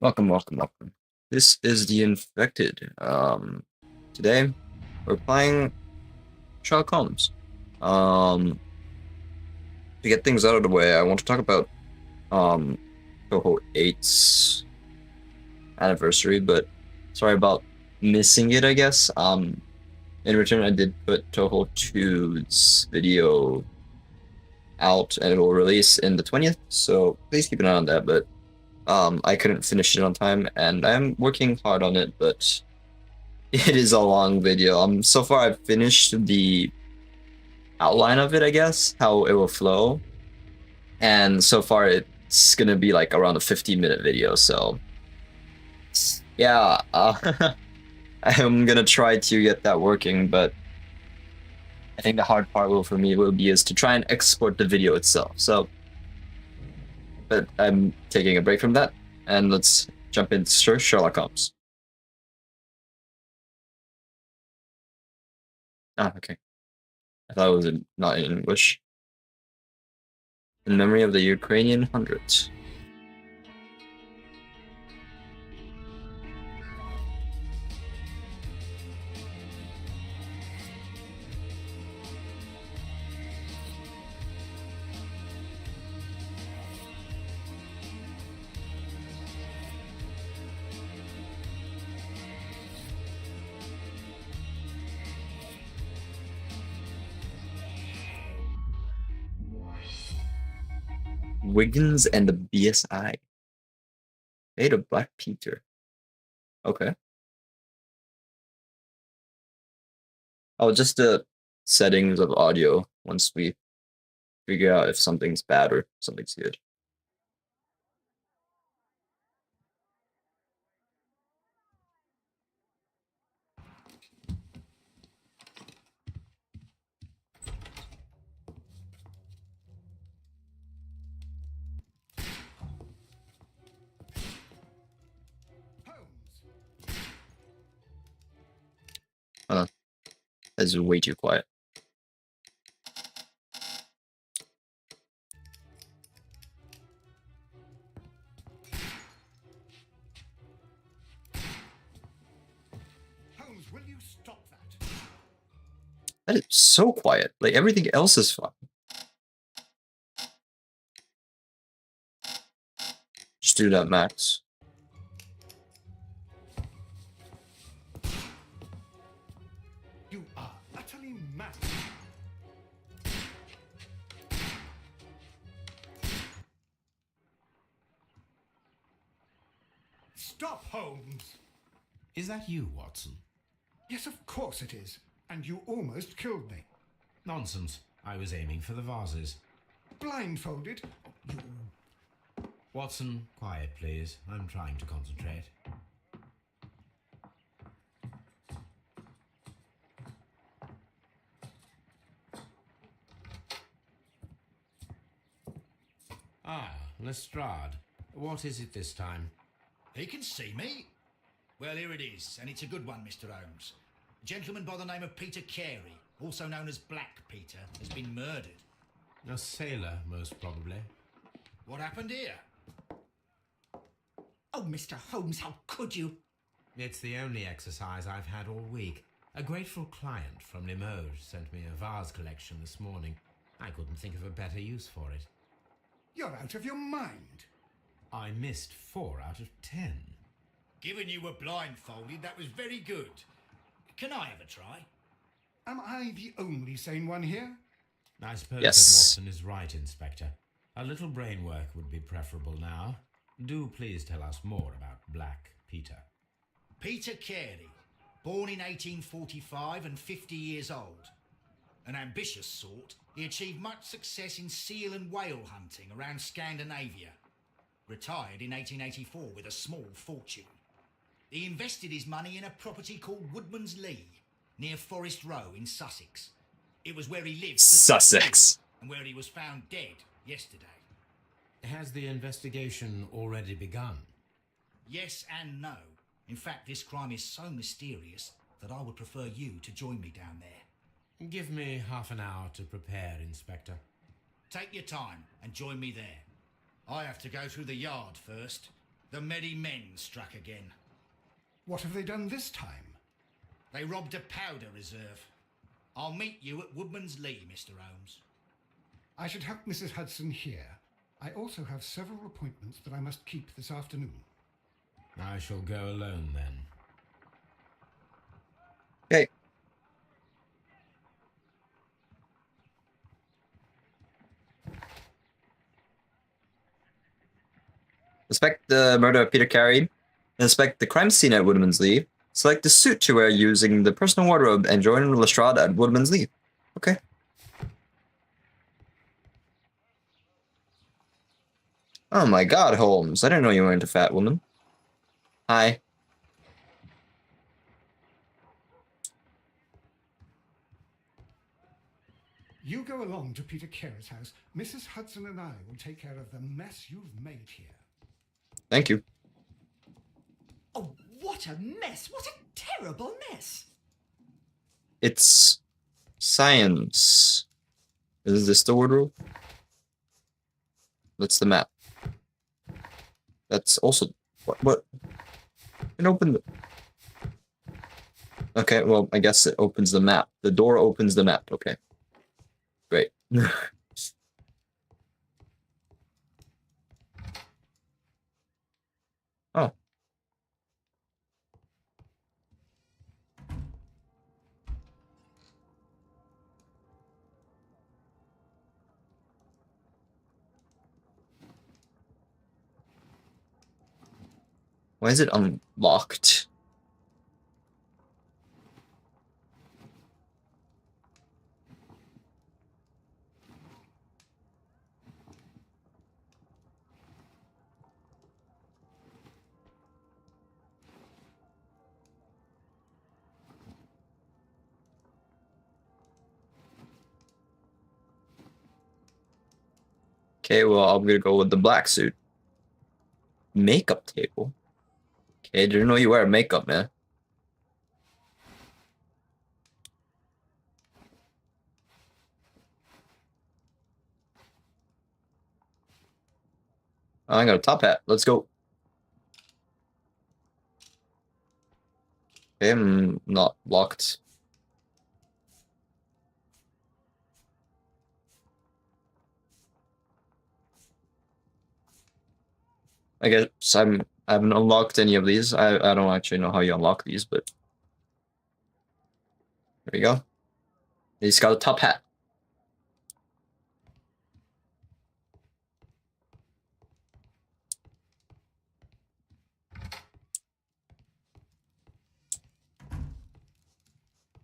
Welcome, welcome, welcome. This is the Infected. Today we're playing Sherlock Holmes. To get things out of the way, I want to talk about Toho 8's anniversary, but sorry about missing it, I guess. In return, I did put Toho 2's video out, and it will release in the 20th, so please keep an eye on that. But I couldn't finish it on time, and I'm working hard on it, but it is a long video. So far I've finished the outline of it, I guess, how it will flow, and so far it's gonna be like around a 15-minute video, so yeah, I'm gonna try to get that working, but I think the hard part for me will be is to try and export the video itself, so but I'm taking a break from that, and let's jump into Sherlock Holmes. Ah, okay. I thought it was not in English. In memory of the Ukrainian hundreds. Wiggins and the BSI. Made of Black Peter. Okay. Oh, just the settings of audio once we figure out if something's bad or something's good. That's way too quiet. Holmes, will you stop that? That is so quiet. Like everything else is fine. Just do that, Max. You are utterly mad. Stop, Holmes! Is that you, Watson? Yes, of course it is. And you almost killed me. Nonsense. I was aiming for the vases. Blindfolded? You... Watson, quiet, please. I'm trying to concentrate. Ah, Lestrade. What is it this time? He can see me. Well, here it is, and it's a good one, Mr. Holmes. A gentleman by the name of Peter Carey, also known as Black Peter, has been murdered. A sailor, most probably. What happened here? Oh, Mr. Holmes, how could you? It's the only exercise I've had all week. A grateful client from Limoges sent me a vase collection this morning. I couldn't think of a better use for it. You're out of your mind. I missed 4 out of 10. Given you were blindfolded, that was very good. Can I have a try? Am I the only sane one here? I suppose Yes. that Watson is right, Inspector. A little brain work would be preferable now. Do please tell us more about Black Peter. Peter Carey, born in 1845 and 50 years old. An ambitious sort, he achieved much success in seal and whale hunting around Scandinavia. Retired in 1884 with a small fortune. He invested his money in a property called Woodman's Lee, near Forest Row in Sussex. It was where he lived for 6 Sussex. years and where he was found dead yesterday. Has the investigation already begun? Yes and no. In fact, this crime is so mysterious that I would prefer you to join me down there. Give me half an hour to prepare, Inspector. Take your time and join me there. I have to go through the yard first. The Merry Men struck again. What have they done this time? They robbed a powder reserve. I'll meet you at Woodman's Lee, Mr. Holmes. I should have Mrs. Hudson here. I also have several appointments that I must keep this afternoon. I shall go alone then. Okay. Inspect the murder of Peter Carey. Inspect the crime scene at Woodman's Lee. Select the suit to wear using the personal wardrobe and join Lestrade at Woodman's Lee. Okay. Oh my god, Holmes. I didn't know you were into fat women. Hi. You go along to Peter Carey's house. Mrs. Hudson and I will take care of the mess you've made here. Thank you. Oh, what a mess! What a terrible mess! It's science. Is this the wardrobe? That's the map. That's also what? It opened. Okay, well, I guess it opens the map. The door opens the map. Okay, great. Oh. Why is it unlocked? Okay, well, I'm gonna go with the black suit. Makeup table. Okay, didn't know you wear makeup, man. Oh, I got a top hat. Let's go. Okay, I'm not locked. I guess I haven't unlocked any of these. I don't actually know how you unlock these, but there you go. He's got a top hat.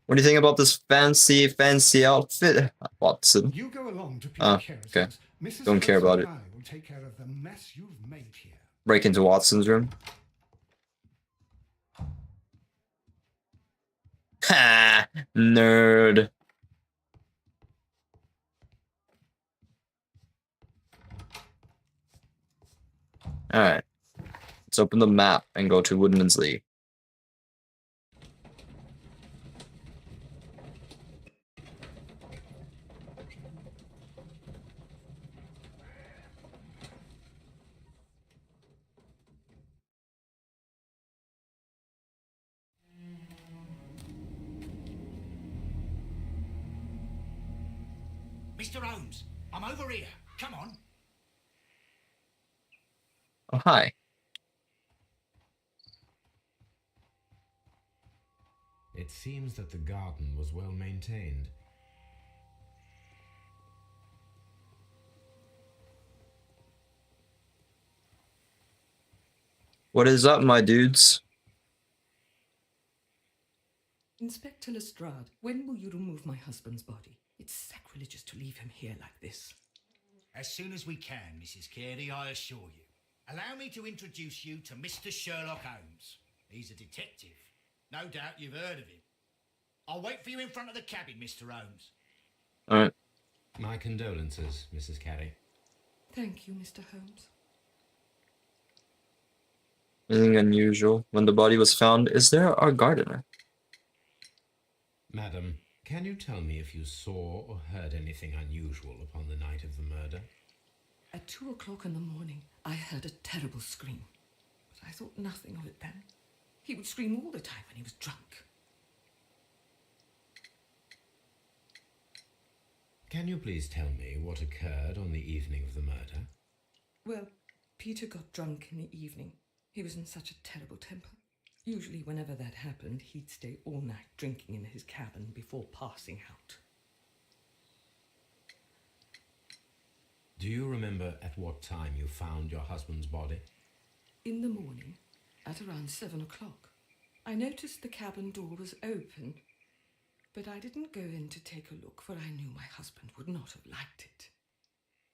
What do you think about this fancy outfit, Watson? You go along to Peter Oh, Carey's okay. house. Mrs. Don't care Hudson about and it. I will take care of the mess you've made here. Break into Watson's room. Ha! Nerd. Alright. Let's open the map and go to Woodman's Lee. Mr. Holmes, I'm over here. Come on. Oh, hi. It seems that the garden was well maintained. What is up, my dudes? Inspector Lestrade, when will you remove my husband's body? It's sacrilegious to leave him here like this. As soon as we can, Mrs. Carey, I assure you. Allow me to introduce you to Mr. Sherlock Holmes. He's a detective. No doubt you've heard of him. I'll wait for you in front of the cabin, Mr. Holmes. Alright. My condolences, Mrs. Carey. Thank you, Mr. Holmes. Anything unusual? When the body was found, is there a gardener? Madam, can you tell me if you saw or heard anything unusual upon the night of the murder? At 2 o'clock in the morning, I heard a terrible scream. I thought nothing of it then. He would scream all the time when he was drunk. Can you please tell me what occurred on the evening of the murder? Well, Peter got drunk in the evening. He was in such a terrible temper. Usually whenever that happened, he'd stay all night drinking in his cabin before passing out. Do you remember at what time you found your husband's body? In the morning, at around 7 o'clock, I noticed the cabin door was open, but I didn't go in to take a look, for I knew my husband would not have liked it.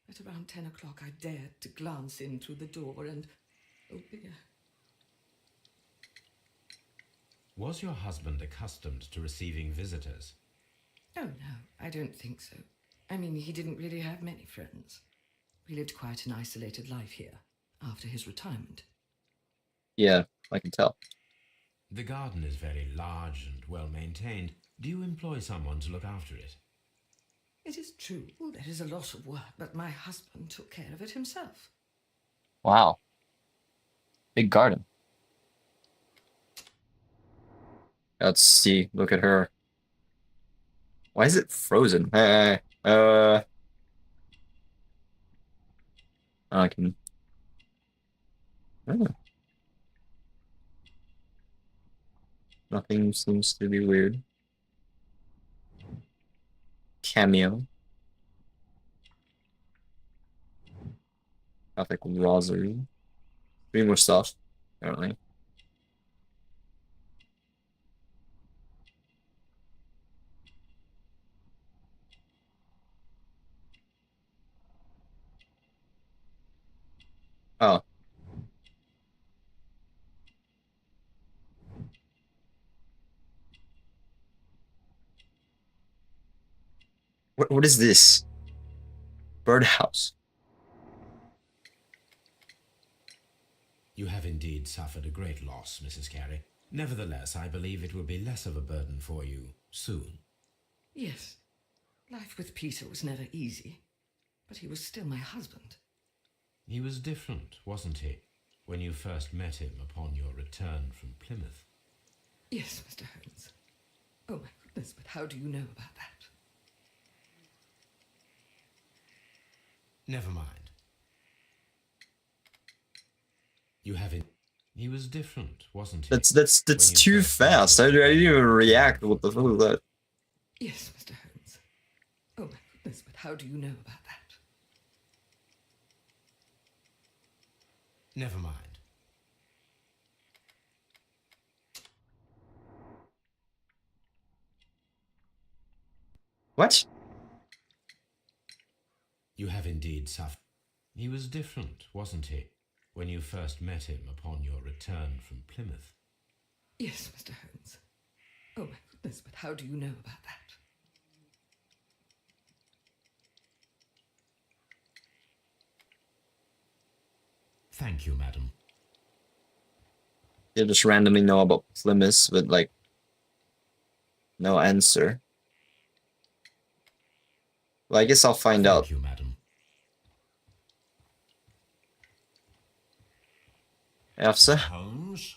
At around 10 o'clock, I dared to glance in through the door and, oh dear. Was your husband accustomed to receiving visitors? Oh no, I don't think so. I mean, he didn't really have many friends. He lived quite an isolated life here, after his retirement. Yeah, I can tell. The garden is very large and well maintained. Do you employ someone to look after it? It is true, there is a lot of work, but my husband took care of it himself. Wow. Big garden. Let's see. Look at her. Why is it frozen? Hey, I can. Oh. Nothing seems to be weird. Cameo. Gothic rosary. 3 more stuff, apparently. Oh. What is this? Birdhouse. You have indeed suffered a great loss, Mrs. Carey. Nevertheless, I believe it will be less of a burden for you soon. Yes, life with Peter was never easy, but he was still my husband. He was different, wasn't he, when you first met him upon your return from Plymouth? Yes, Mr. Holmes. Oh my goodness, but how do you know about that? Never mind. You have it. He was different, wasn't he? That's when you too first met fast. I him? didn't even react. What the fuck is that? Yes, Mr. Holmes. Oh my goodness, but how do you know about that? Never mind. What? You have indeed suffered. He was different, wasn't he, when you first met him upon your return from Plymouth? Yes, Mr. Holmes. Oh my goodness, but how do you know about that? Thank you, madam. You just randomly know about Plymouth with like no answer. Well, I guess I'll find out. Thank you, madam. Officer? Holmes?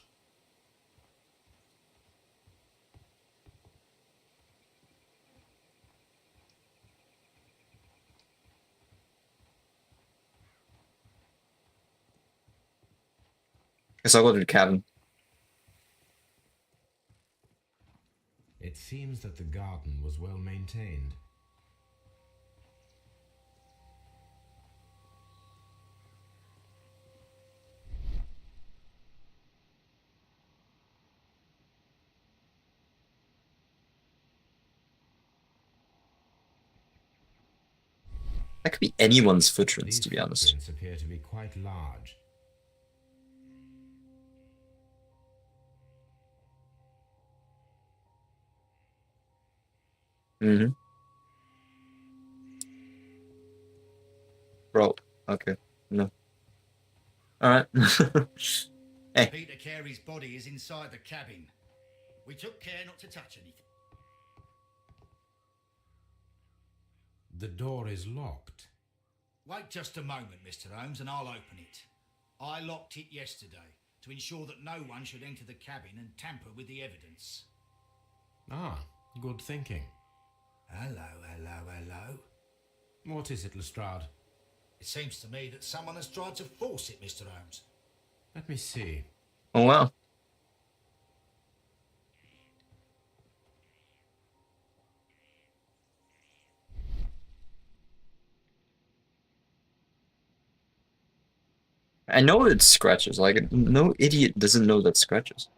Guess I'll go to the cabin. It seems that the garden was well maintained. That could be anyone's footprints, These to be honest. footprints appear to be quite large. Mm-hmm. Bro, okay. No. Alright. Hey. Peter Carey's body is inside the cabin. We took care not to touch anything. The door is locked. Wait just a moment, Mr. Holmes, and I'll open it. I locked it yesterday. to ensure that no one should enter the cabin and tamper with the evidence. Ah, good thinking. Hello, hello, hello. What is it, Lestrade? It seems to me that someone has tried to force it, Mr. Holmes. Let me see. Oh wow. I know it's scratches. Like no idiot doesn't know that scratches.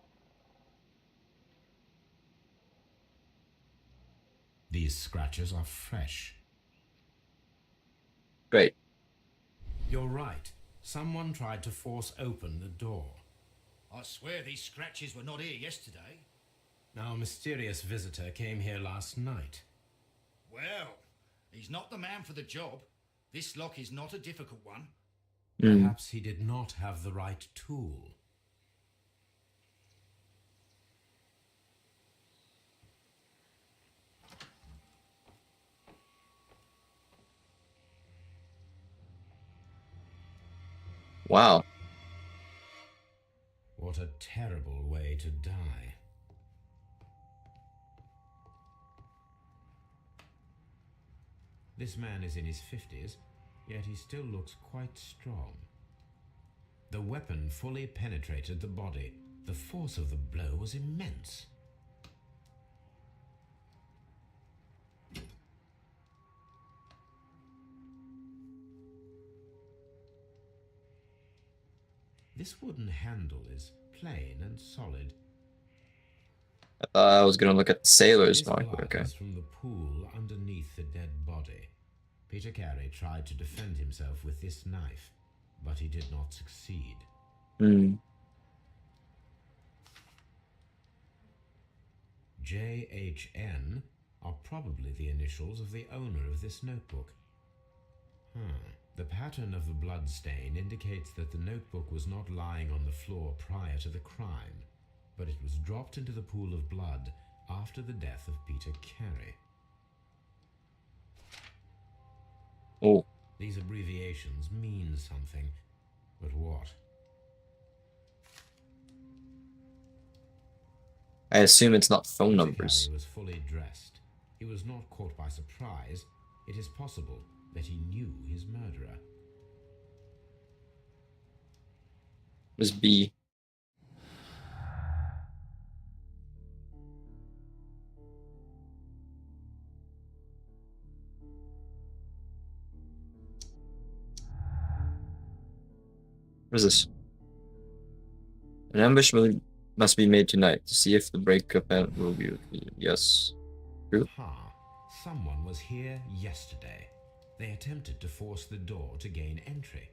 These scratches are fresh. Great. You're right. Someone tried to force open the door. I swear these scratches were not here yesterday. Our mysterious visitor came here last night. Well, he's not the man for the job. This lock is not a difficult one. Perhaps he did not have the right tool. Wow. What a terrible way to die. This man is in his 50s, yet he still looks quite strong. The weapon fully penetrated the body. The force of the blow was immense. This wooden handle is plain and solid. I was gonna look at the sailor's This mark, blood okay. is from the pool underneath the dead body. Peter Carey tried to defend himself with this knife, but he did not succeed. JHN are probably the initials of the owner of this notebook. The pattern of the blood stain indicates that the notebook was not lying on the floor prior to the crime, but it was dropped into the pool of blood after the death of Peter Carey. Oh, These abbreviations mean something, but what? I assume it's not phone Peter numbers. Carey was fully dressed. He was not caught by surprise. It is possible that he knew his murderer. It was B. What is this? An ambush must be made tonight to see if the breakup event will be repeated. Yes. True. Someone was here yesterday. They attempted to force the door to gain entry.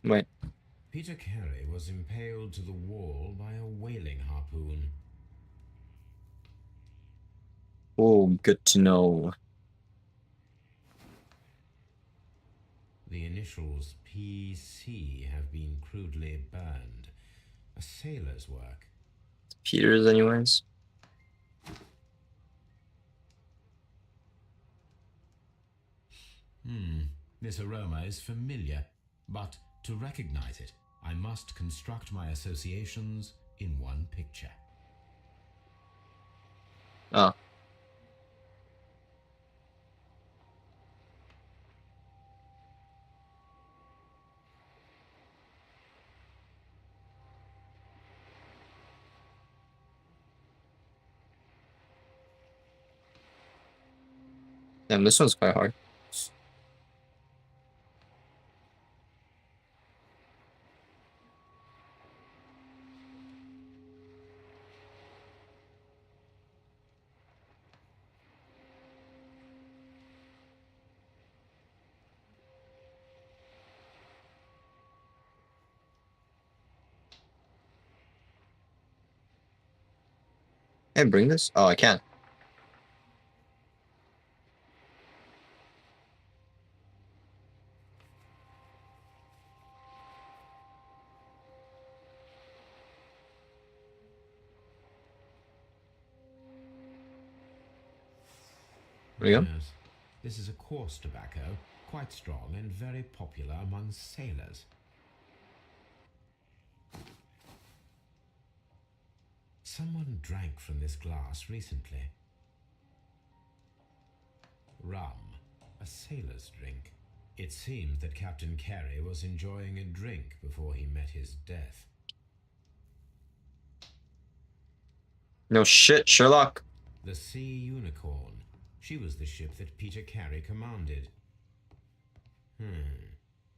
Wait. Peter Carey was impaled to the wall by a whaling harpoon. Oh, good to know. The initials PC have been crudely burned. A sailor's work. Peter's, anyways. This aroma is familiar, but to recognize it, I must construct my associations in one picture. Oh. Damn, this one's quite hard. Can I bring this? Oh, I can. There we go. Yes. This is a coarse tobacco, quite strong and very popular among sailors. Someone drank from this glass recently. Rum, a sailor's drink. It seems that Captain Carey was enjoying a drink before he met his death. No shit, Sherlock. The Sea Unicorn. She was the ship that Peter Carey commanded.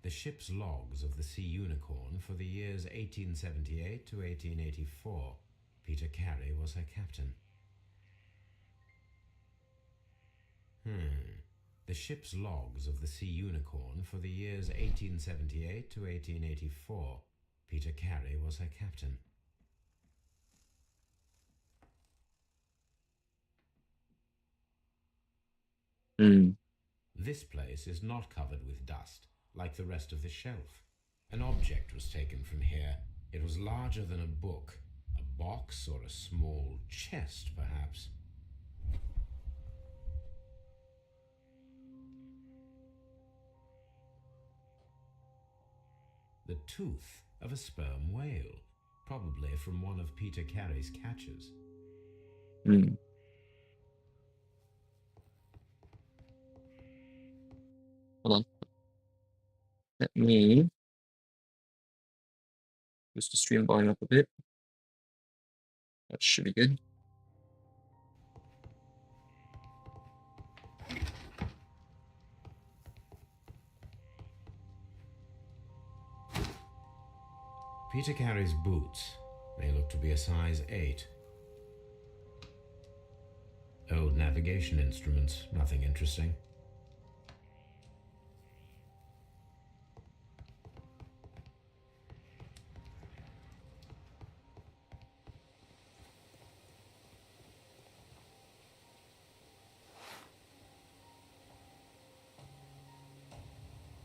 The ship's logs of the Sea Unicorn for the years 1878 to 1884. Peter Carey was her captain. The ship's logs of the Sea Unicorn for the years 1878 to 1884. Peter Carey was her captain. This place is not covered with dust, like the rest of the shelf. An object was taken from here. It was larger than a book, a box or a small chest, perhaps. The tooth of a sperm whale, probably from one of Peter Carey's catches. Hold on. Let me boost the stream volume up a bit. That should be good. Peter Carey's boots. They look to be a size 8. Old navigation instruments, nothing interesting.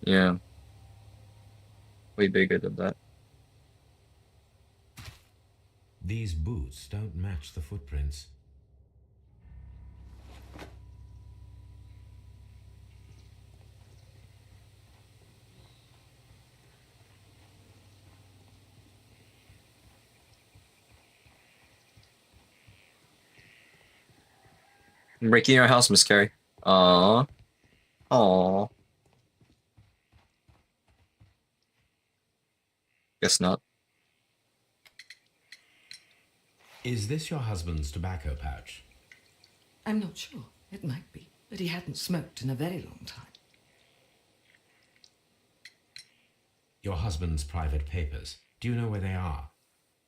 Yeah. Way bigger than that. These boots don't match the footprints. I'm breaking your house, Miss Carey. Aww. Aww. Guess not. Is this your husband's tobacco pouch? I'm not sure. It might be, but he hadn't smoked in a very long time. Your husband's private papers. Do you know where they are?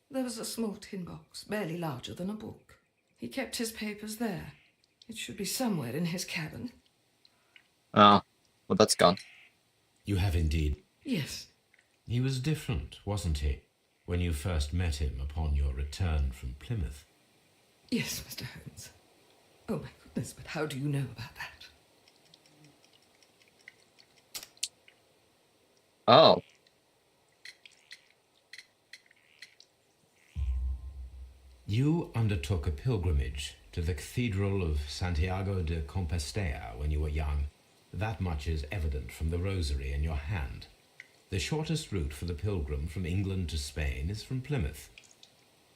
There was a small tin box, barely larger than a book. He kept his papers there. It should be somewhere in his cabin. Ah, well, that's gone. You have indeed. Yes. He was different, wasn't he, when you first met him upon your return from Plymouth? Yes, Mr. Holmes. Oh, my goodness, but how do you know about that? Oh. You undertook a pilgrimage to the Cathedral of Santiago de Compostela when you were young. That much is evident from the rosary in your hand. The shortest route for the pilgrim from England to Spain is from Plymouth.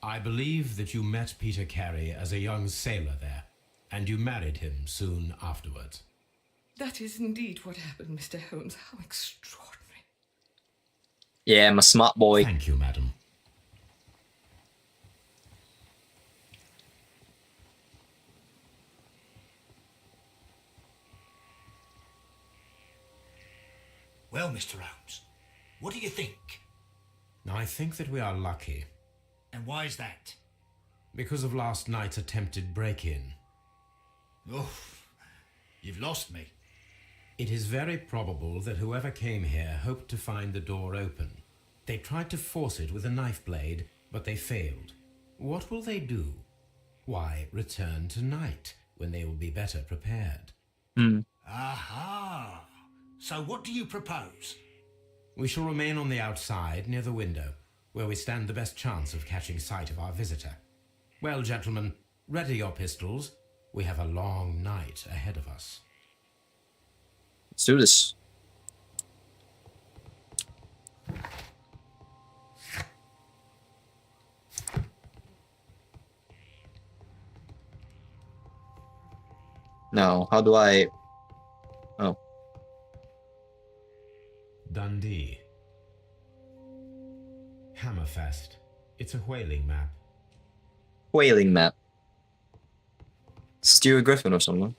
I believe that you met Peter Carey as a young sailor there, and you married him soon afterwards. That is indeed what happened, Mr. Holmes. How extraordinary. Yeah, I'm a smart boy. Thank you, madam. Well, Mr. Holmes, what do you think? I think that we are lucky. And why is that? Because of last night's attempted break-in. Oh, you've lost me. It is very probable that whoever came here hoped to find the door open. They tried to force it with a knife blade, but they failed. What will they do? Why, return tonight, when they will be better prepared. Aha! So what do you propose? We shall remain on the outside, near the window, where we stand the best chance of catching sight of our visitor. Well, gentlemen, ready your pistols. We have a long night ahead of us. Let's do this. Now, how do I... Oh. Dundee. Hammerfest. It's a whaling map. Whaling map. Stuart Griffin or someone.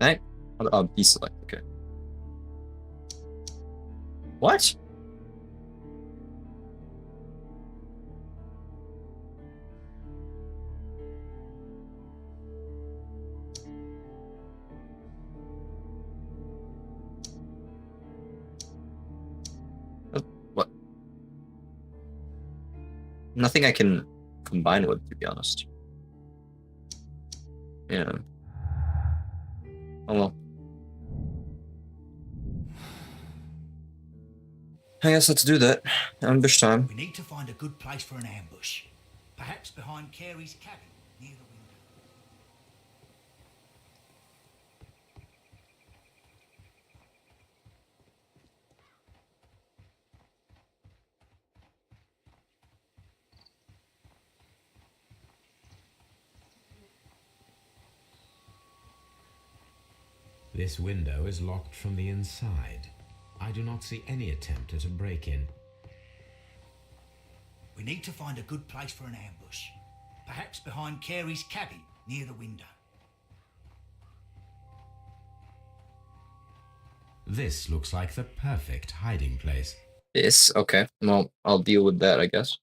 Right? Oh, deselect, okay. What? What? Nothing I can combine it with, to be honest. Yeah. Oh well. I guess let's do that. Ambush time. We need to find a good place for an ambush. Perhaps behind Carey's cabin, near the window. This window is locked from the inside. I do not see any attempt at a break-in. We need to find a good place for an ambush. Perhaps behind Carey's cabin, near the window. This looks like the perfect hiding place. This? Okay. Well, I'll deal with that, I guess.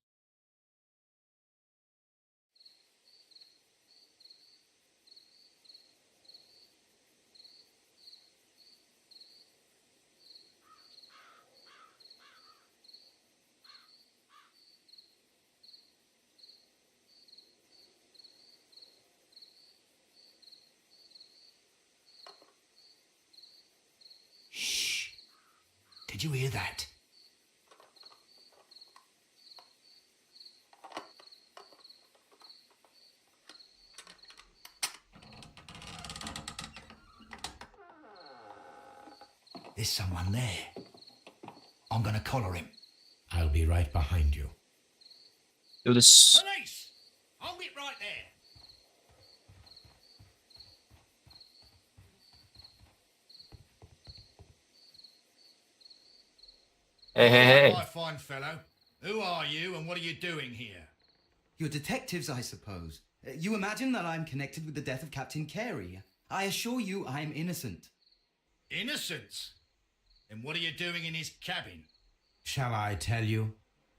Shh! Did you hear that? There's someone there. I'm gonna collar him. I'll be right behind you. Do this. Police! Hold it right there. Hey, hey, hey. My fine fellow. Who are you and what are you doing here? You're detectives, I suppose. You imagine that I'm connected with the death of Captain Carey. I assure you I'm innocent. Innocence? And what are you doing in his cabin? Shall I tell you?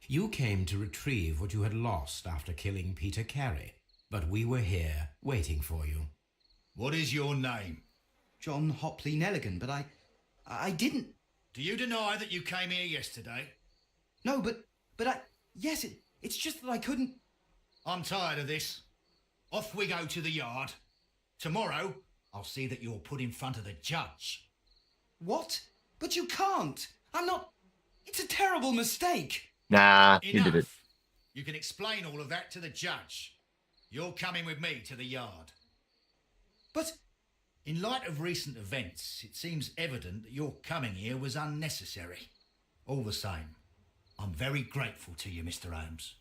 You came to retrieve what you had lost after killing Peter Carey, but we were here waiting for you. What is your name? John Hopley Nelligan, but I didn't. Do you deny that you came here yesterday? No, but yes, it's just that I couldn't. I'm tired of this. Off we go to the yard. Tomorrow, I'll see that you're put in front of the judge. What? But you can't. I'm not. It's a terrible mistake. Nah, you did it. Enough. You can explain all of that to the judge. You're coming with me to the yard. But in light of recent events, it seems evident that your coming here was unnecessary. All the same, I'm very grateful to you, Mr. Holmes.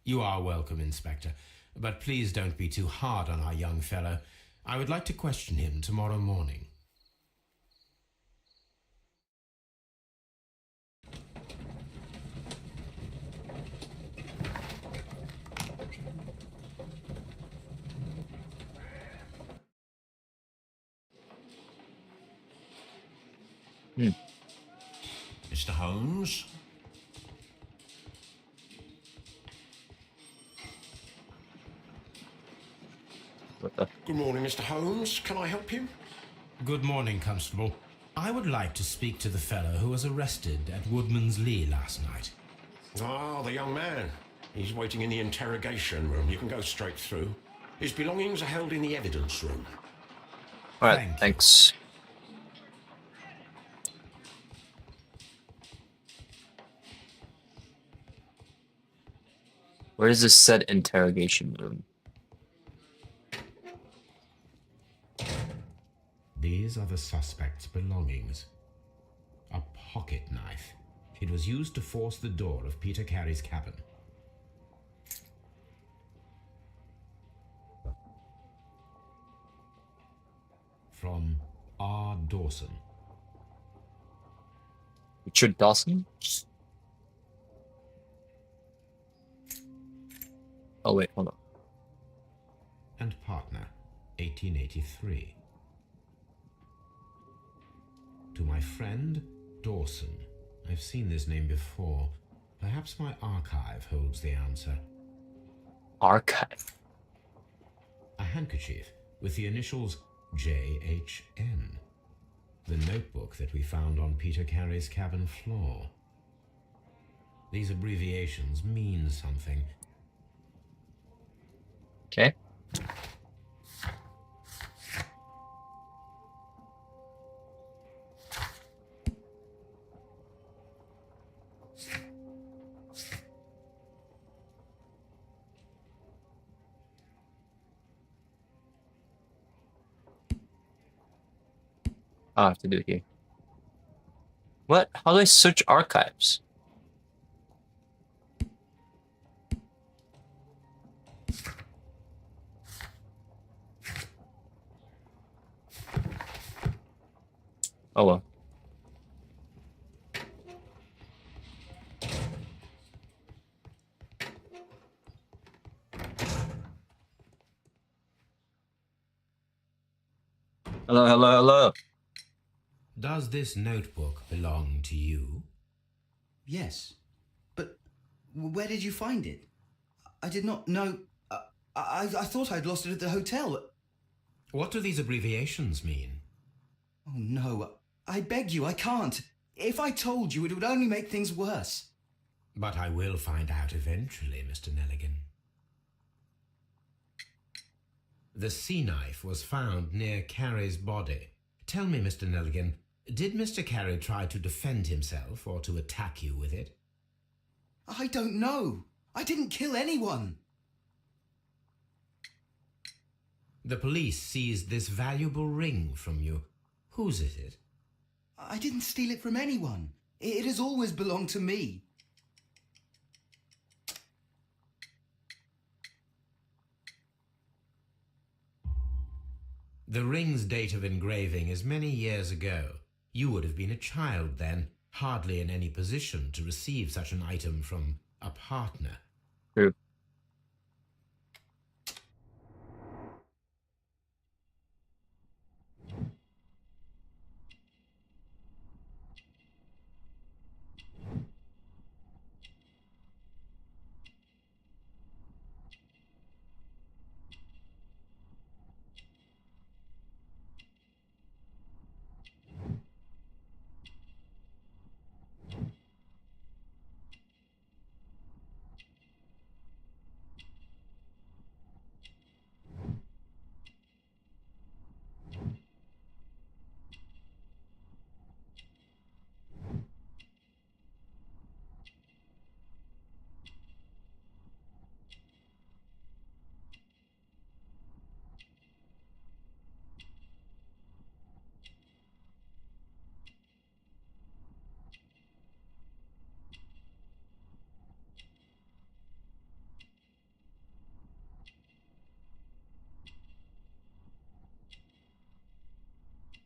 You are welcome, Inspector, but please don't be too hard on our young fellow. I would like to question him tomorrow morning. Mr. Holmes? What the? Good morning, Mr. Holmes. Can I help you? Good morning, Constable. I would like to speak to the fellow who was arrested at Woodman's Lee last night. Ah, the young man. He's waiting in the interrogation room. You can go straight through. His belongings are held in the evidence room. All right, Thank you. thanks. Where is this said interrogation room? These are the suspect's belongings. A pocket knife. It was used to force the door of Peter Carey's cabin. From R. Dawson. Richard Dawson? Oh wait, hold on. And partner, 1883. To my friend, Dawson. I've seen this name before. Perhaps my archive holds the answer. Archive. A handkerchief with the initials JHN. The notebook that we found on Peter Carey's cabin floor. These abbreviations mean something. Okay. I have to do it here. What? How do I search archives? Oh well. Hello, hello, hello. Does this notebook belong to you? Yes. But where did you find it? I did not know. I thought I'd lost it at the hotel. What do these abbreviations mean? Oh, no. I beg you, I can't. If I told you, it would only make things worse. But I will find out eventually, Mr. Nelligan. The sea knife was found near Carey's body. Tell me, Mr. Nelligan, did Mr. Carey try to defend himself or to attack you with it? I don't know. I didn't kill anyone. The police seized this valuable ring from you. Whose is it? I didn't steal it from anyone. It has always belonged to me. The ring's date of engraving is many years ago. You would have been a child then, hardly in any position to receive such an item from a partner. True.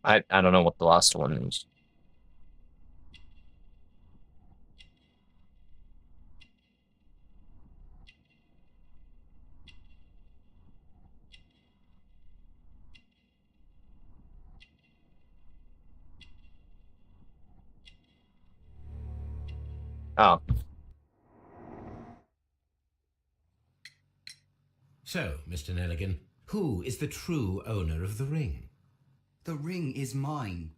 I don't know what the last one is. Oh. So, Mr. Nelligan, who is the true owner of the ring? The ring is mine.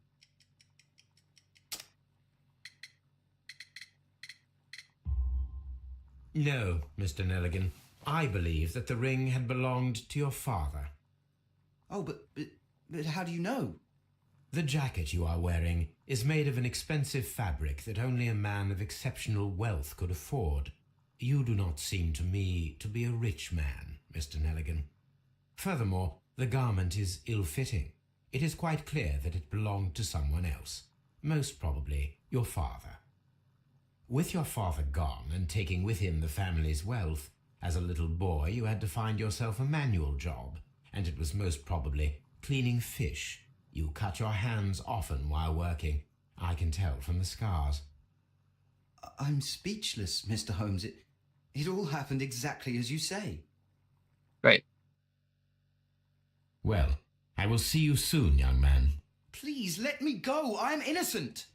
No, Mr. Nelligan. I believe that the ring had belonged to your father. Oh, but how do you know? The jacket you are wearing is made of an expensive fabric that only a man of exceptional wealth could afford. You do not seem to me to be a rich man, Mr. Nelligan. Furthermore, the garment is ill-fitting. It is quite clear that it belonged to someone else, most probably your father. With your father gone and taking with him the family's wealth, as a little boy you had to find yourself a manual job, and it was most probably cleaning fish. You cut your hands often while working. I can tell from the scars. I'm speechless, Mr. Holmes. It all happened exactly as you say. Right. Well, I will see you soon, young man. Please, let me go. I'm innocent.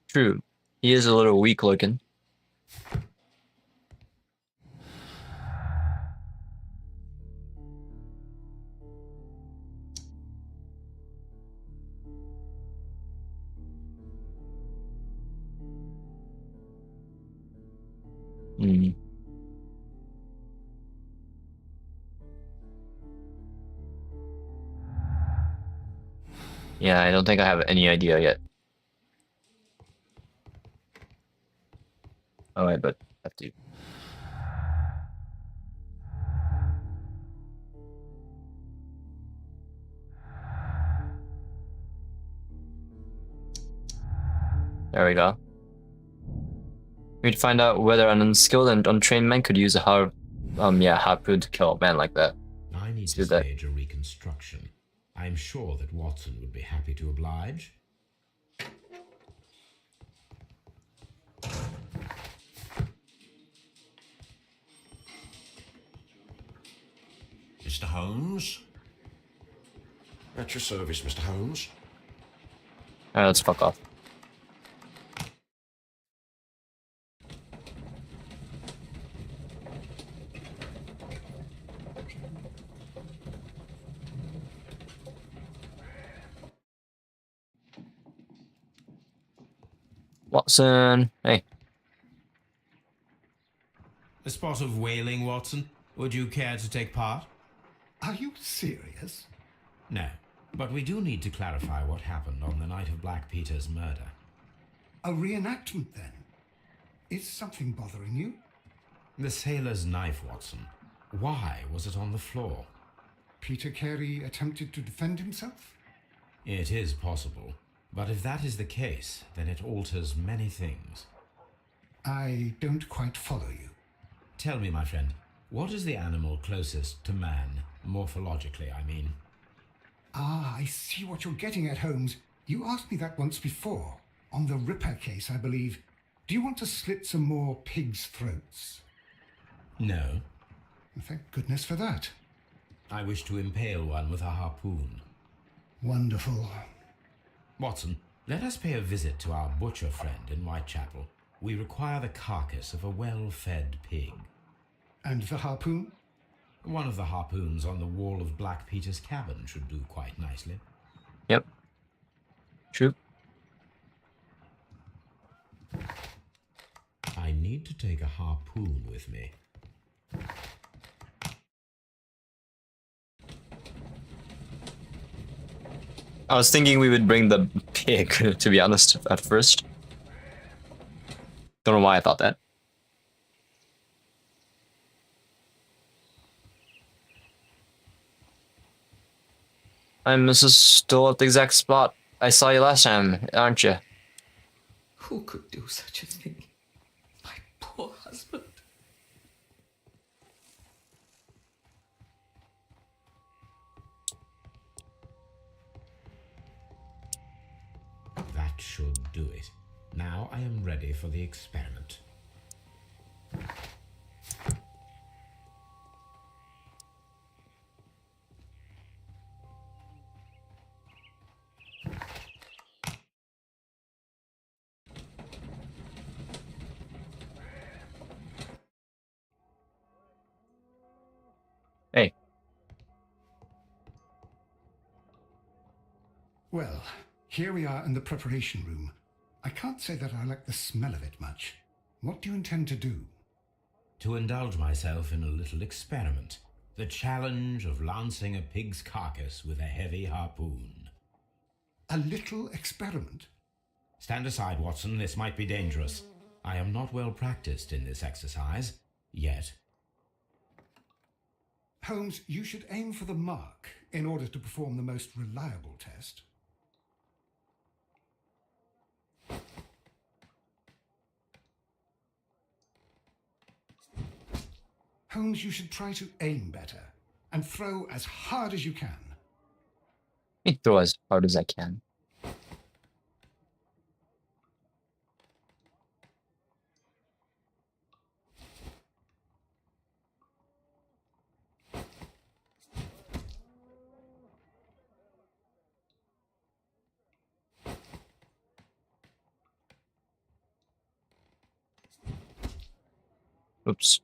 True. He is a little weak looking. Yeah, I don't think I have any idea yet. Alright, but I have to. There we go. We need to find out whether an unskilled and untrained man could use a harpoon to kill a man like that. I need Let's to do that. stage a reconstruction. I am sure that Watson would be happy to oblige. Mr. Holmes? At your service, Mr. Holmes. Alright, let's fuck off. Watson, hey. A spot of whaling, Watson. Would you care to take part? Are you serious? No, but we do need to clarify what happened on the night of Black Peter's murder. A reenactment, then? Is something bothering you? The sailor's knife, Watson. Why was it on the floor? Peter Carey attempted to defend himself? It is possible, but if that is the case, then it alters many things. I don't quite follow you. Tell me, my friend, what is the animal closest to man, morphologically, I mean? Ah, I see what you're getting at, Holmes. You asked me that once before. On the Ripper case, I believe. Do you want to slit some more pigs' throats? No. Thank goodness for that. I wish to impale one with a harpoon. Wonderful. Watson, let us pay a visit to our butcher friend in Whitechapel. We require the carcass of a well-fed pig. And the harpoon? One of the harpoons on the wall of Black Peter's cabin should do quite nicely. Yep. True. I need to take a harpoon with me. I was thinking we would bring the pig, to be honest, at first. Don't know why I thought that. I'm Mrs. Still at the exact spot I saw you last time, aren't you? Who could do such a thing? My poor husband. That should do it. Now I am ready for the experiment. Here we are in the preparation room. I can't say that I like the smell of it much. What do you intend to do? To indulge myself in a little experiment. The challenge of lancing a pig's carcass with a heavy harpoon. A little experiment? Stand aside, Watson. This might be dangerous. I am not well practiced in this exercise. Yet. Holmes, you should aim for the mark in order to perform the most reliable test. Holmes, you should try to aim better and throw as hard as you can. Me throw as hard as I can. Oops.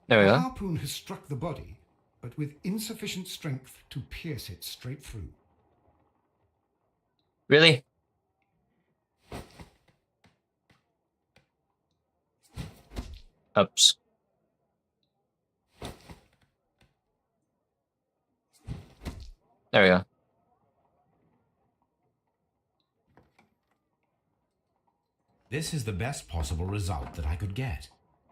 There we The go. harpoon has struck the body, but with insufficient strength to pierce it straight through. Really? Oops. There we go. This is the best possible result that I could get.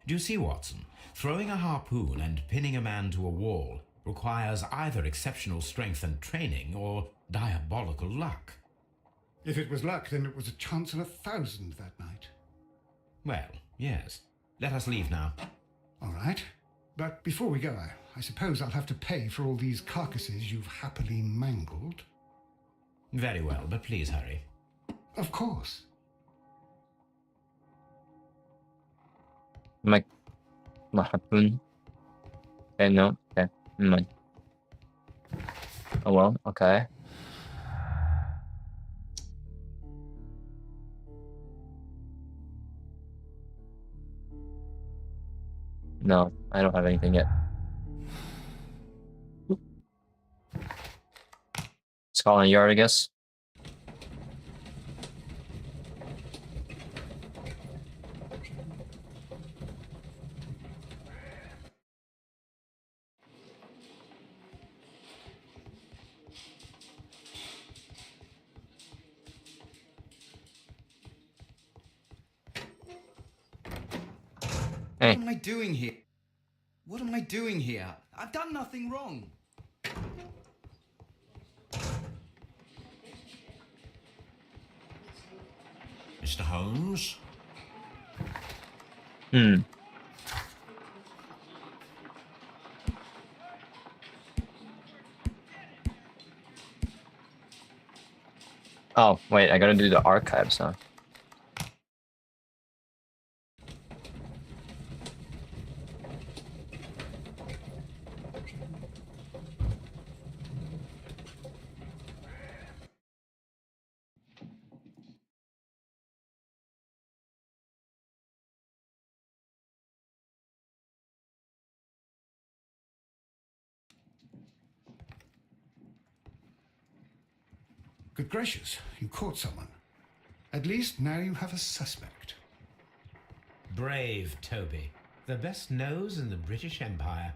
Do you see, Watson? Throwing a harpoon and pinning a man to a wall requires either exceptional strength and training or diabolical luck. If it was luck, then it was a chance in 1,000 that night. Well, yes. Let us leave now. All right. But before we go, I suppose I'll have to pay for all these carcasses you've happily mangled. Very well, but please hurry. Of course. My harpoon. Okay, no. Okay. Never mind. Oh well, okay. No, I don't have anything yet. Scotland Yard, I guess. Hey. What am I doing here? What am I doing here? I've done nothing wrong. Mr. Holmes? Oh, wait, I gotta do the archives, huh? Good gracious, you caught someone. At least now you have a suspect. Brave Toby. The best nose in the British Empire.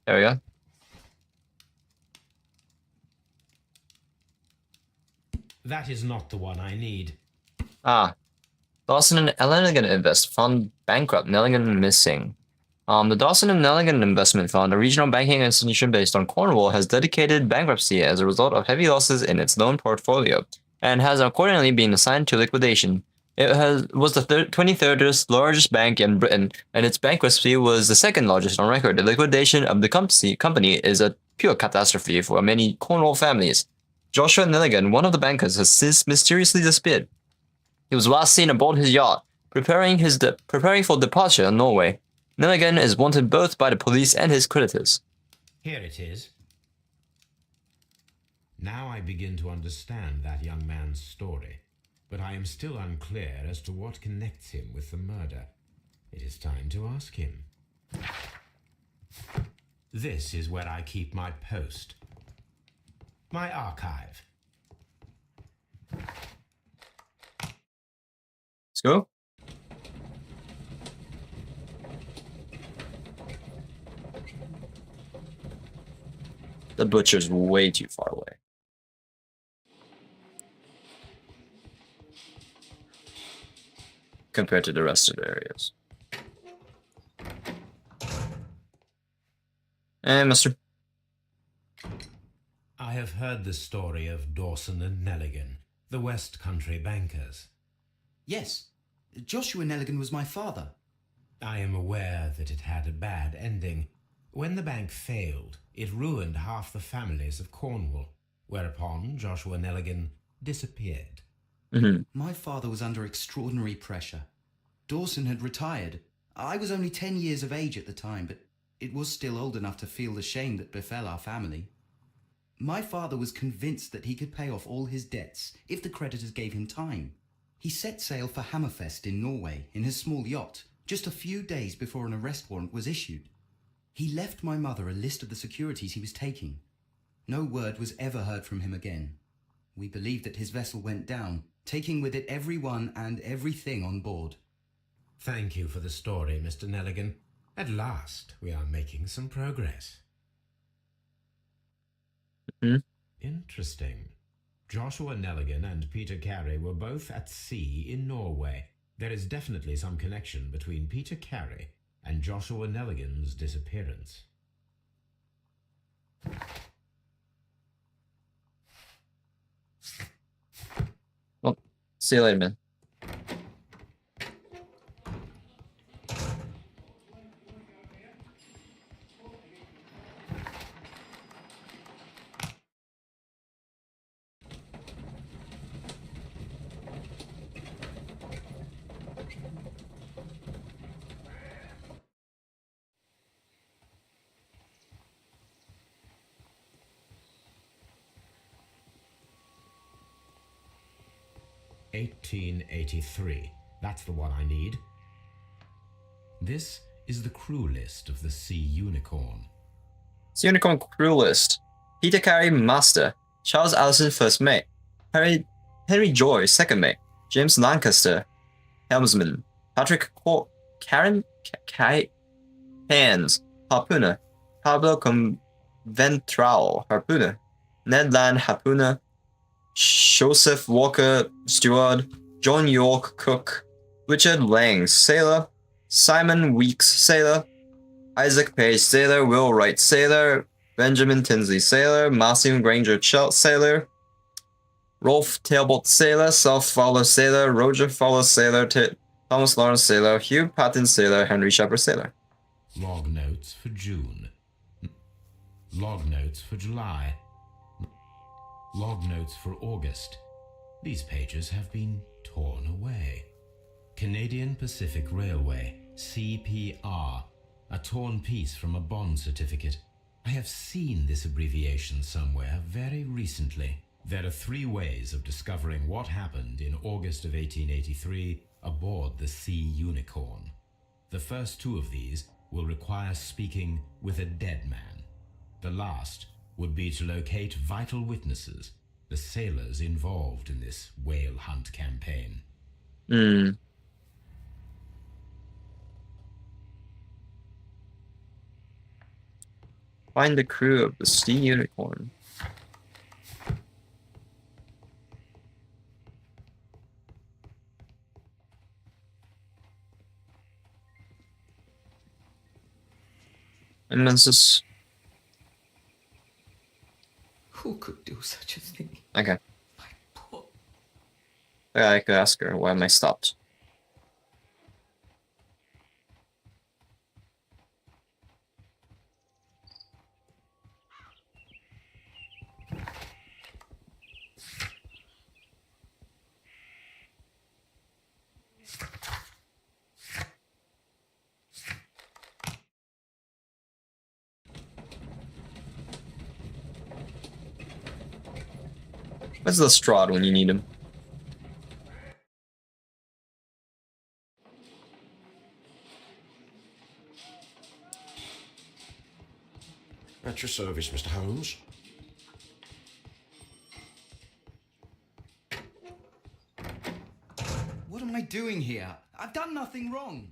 There we go. That is not the one I need. Ah. Dawson and Nelligan Invest Fund bankrupt, Nelligan missing. The Dawson and Nelligan Investment Fund, a regional banking institution based on Cornwall, has dedicated bankruptcy as a result of heavy losses in its loan portfolio, and has accordingly been assigned to liquidation. It was the 23rd largest bank in Britain, and its bankruptcy was the second largest on record. The liquidation of the company is a pure catastrophe for many Cornwall families. Joshua Nelligan, one of the bankers, has since mysteriously disappeared. He was last seen aboard his yacht, preparing for departure in Norway. Nelligan is wanted both by the police and his creditors. Here it is. Now I begin to understand that young man's story, but I am still unclear as to what connects him with the murder. It is time to ask him. This is where I keep my post. My archive. Let's go. The butcher's way too far away. Compared to the rest of the areas. Hey, mister. I have heard the story of Dawson and Nelligan, the West Country bankers. Yes, Joshua Nelligan was my father. I am aware that it had a bad ending. When the bank failed, it ruined half the families of Cornwall, whereupon Joshua Nelligan disappeared. My father was under extraordinary pressure. Dawson had retired. I was only 10 years of age at the time, but it was still old enough to feel the shame that befell our family. My father was convinced that he could pay off all his debts if the creditors gave him time. He set sail for Hammerfest in Norway in his small yacht, just a few days before an arrest warrant was issued. He left my mother a list of the securities he was taking. No word was ever heard from him again. We believe that his vessel went down, taking with it everyone and everything on board. Thank you for the story, Mr. Nelligan. At last, we are making some progress. Interesting. Joshua Nelligan and Peter Carey were both at sea in Norway. There is definitely some connection between Peter Carey and Joshua Nelligan's disappearance. Well, see you later, man. "1883. That's the one I need. This is the crew list of the Sea Unicorn. Sea Unicorn crew list. Peter Carey, Master. Charles Allison, first mate. Henry Joy, second mate. James Lancaster, helmsman. Patrick Hands, harpooner. Pablo Conventral, harpooner. Ned Land, harpooner. Joseph Walker, steward. John York, cook. Richard Lang, sailor. Simon Weeks, sailor. Isaac Page, sailor. Will Wright, sailor. Benjamin Tinsley, sailor. Marcion Granger, sailor. Rolf Talbot, sailor. South Fowler, sailor. Roger Fowler, sailor. Thomas Lawrence, sailor. Hugh Patton, sailor. Henry Shepard, sailor. Log notes for June. Log notes for July. Log notes for August. These pages have been torn away. Canadian Pacific Railway, CPR, a torn piece from a bond certificate. I have seen this abbreviation somewhere very recently. There are 3 ways of discovering what happened in August of 1883 aboard the Sea Unicorn. The first 2 of these will require speaking with a dead man. The last would be to locate vital witnesses, the sailors involved in this whale hunt campaign. Find the crew of the Sea Unicorn. And this is... Who could do such a thing? Okay. My poor... I could ask her, why am I stopped? Where's the Strahd when you need him? At your service, Mr. Holmes. What am I doing here? I've done nothing wrong.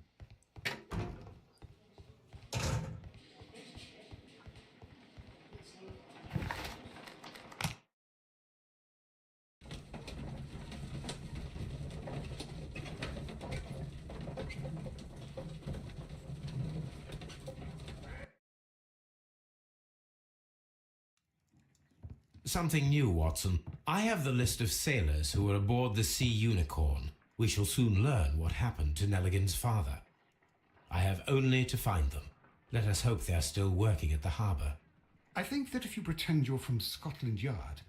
Something new, Watson. I have the list of sailors who were aboard the Sea Unicorn. We shall soon learn what happened to Nelligan's father. I have only to find them. Let us hope they are still working at the harbour. I think that if you pretend you're from Scotland Yard...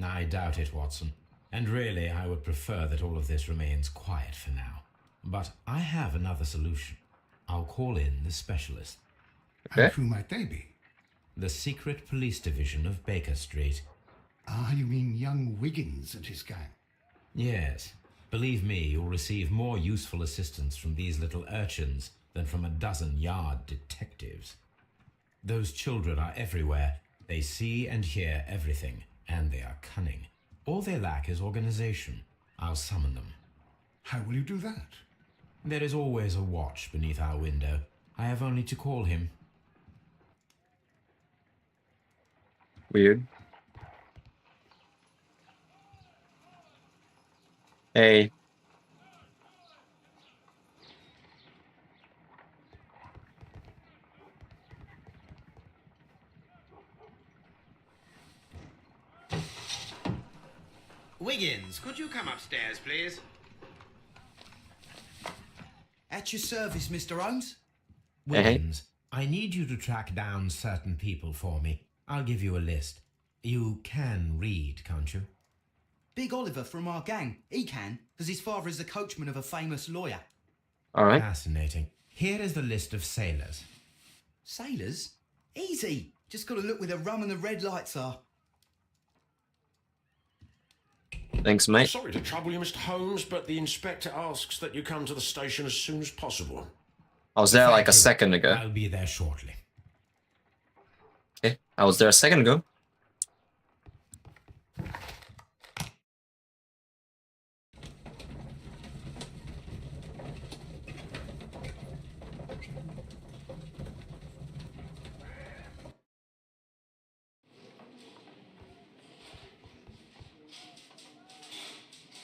I doubt it, Watson. And really, I would prefer that all of this remains quiet for now. But I have another solution. I'll call in the specialist. Okay. And who might they be? The secret police division of Baker Street. Ah, you mean young Wiggins and his gang? Yes. Believe me, you'll receive more useful assistance from these little urchins than from a dozen yard detectives. Those children are everywhere. They see and hear everything, and they are cunning. All they lack is organization. I'll summon them. How will you do that? There is always a watch beneath our window. I have only to call him. Weird. Hey. Wiggins, could you come upstairs, please? At your service, Mr. Holmes. Wiggins, I need you to track down certain people for me. I'll give you a list. You can read, can't you? Big Oliver from our gang. He can, because his father is the coachman of a famous lawyer. All right. Fascinating. Here is the list of sailors. Sailors? Easy. Just got to look where the rum and the red lights are. Thanks, mate. Sorry to trouble you, Mr. Holmes, but the inspector asks that you come to the station as soon as possible. I was there like a Thank you. second ago. I'll be there shortly. Okay, I was there a second ago.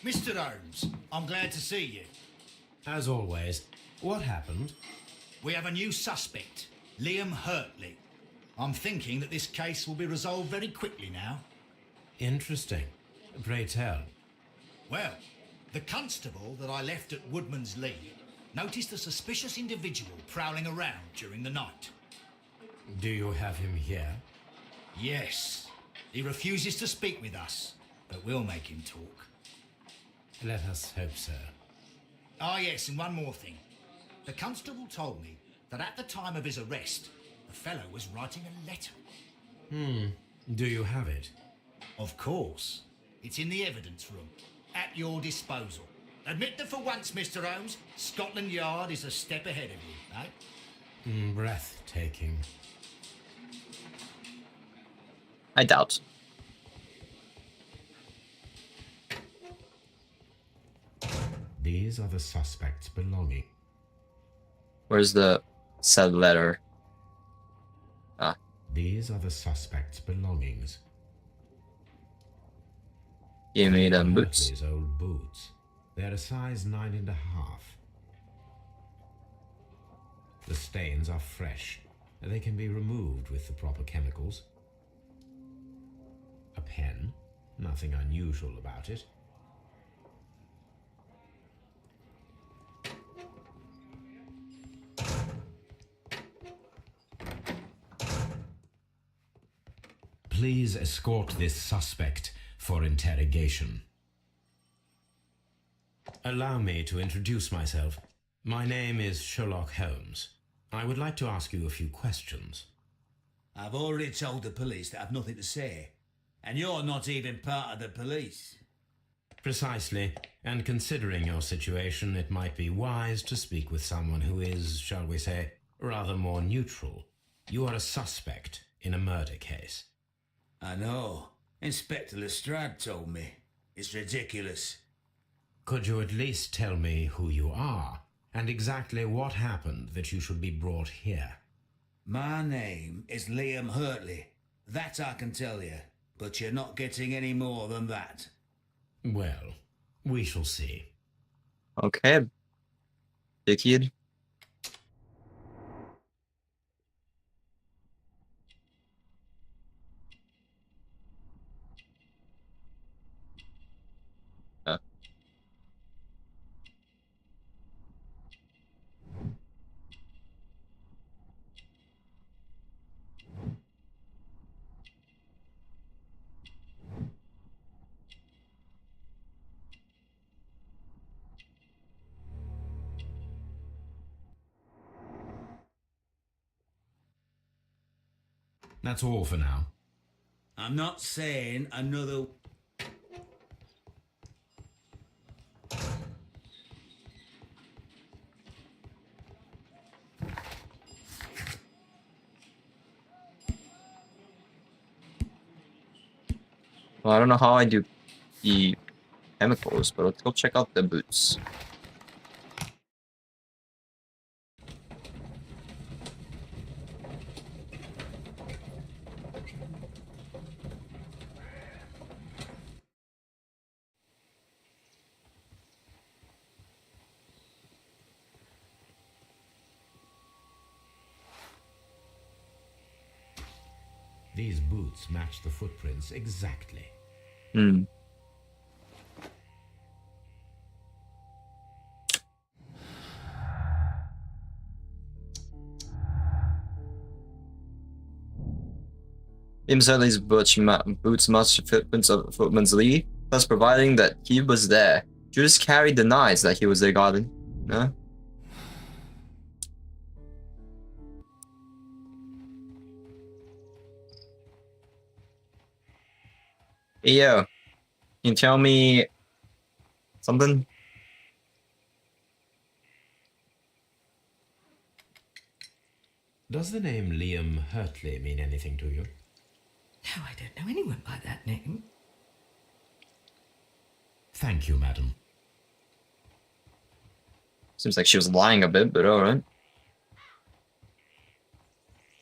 Mr. Holmes, I'm glad to see you. As always, what happened? We have a new suspect, Liam Hurtley. I'm thinking that this case will be resolved very quickly now. Interesting. Pray tell. Well, the constable that I left at Woodman's Lee noticed a suspicious individual prowling around during the night. Do you have him here? Yes, he refuses to speak with us, but we'll make him talk. Let us hope so. Ah, yes, and one more thing. The constable told me that at the time of his arrest, the fellow was writing a letter. Do you have it? Of course. It's in the evidence room, at your disposal. Admit that for once, Mr. Holmes, Scotland Yard is a step ahead of you, eh? Breathtaking. I doubt. These are the suspects belonging. Where's the said letter? Ah, These are the suspects' belongings. you made them boots. Hurtley's old boots. They're a size 9.5. The stains are fresh. They can be removed with the proper chemicals. A pen. Nothing unusual about it. Please escort this suspect for interrogation. Allow me to introduce myself. My name is Sherlock Holmes. I would like to ask you a few questions. I've already told the police that I've nothing to say. And you're not even part of the police. Precisely. And considering your situation, it might be wise to speak with someone who is, shall we say, rather more neutral. You are a suspect in a murder case. I know. Inspector Lestrade told me. It's ridiculous. Could you at least tell me who you are, and exactly what happened that you should be brought here? My name is Liam Hurtley. That I can tell you. But you're not getting any more than that. Well, we shall see. Okay. Dickhead. That's all for now. I'm not saying another... Well, I don't know how I do the chemicals, but let's go check out the boots. These boots match the footprints exactly. Hmm. Seems that these boots match the footprints of Footman's Lee, thus providing that he was there. Judas carried denies that he was their guardian. No? Hey, yo, can you tell me something? Does the name Liam Hurtley mean anything to you? No, I don't know anyone by that name. Thank you, madam. Seems like she was lying a bit, but alright.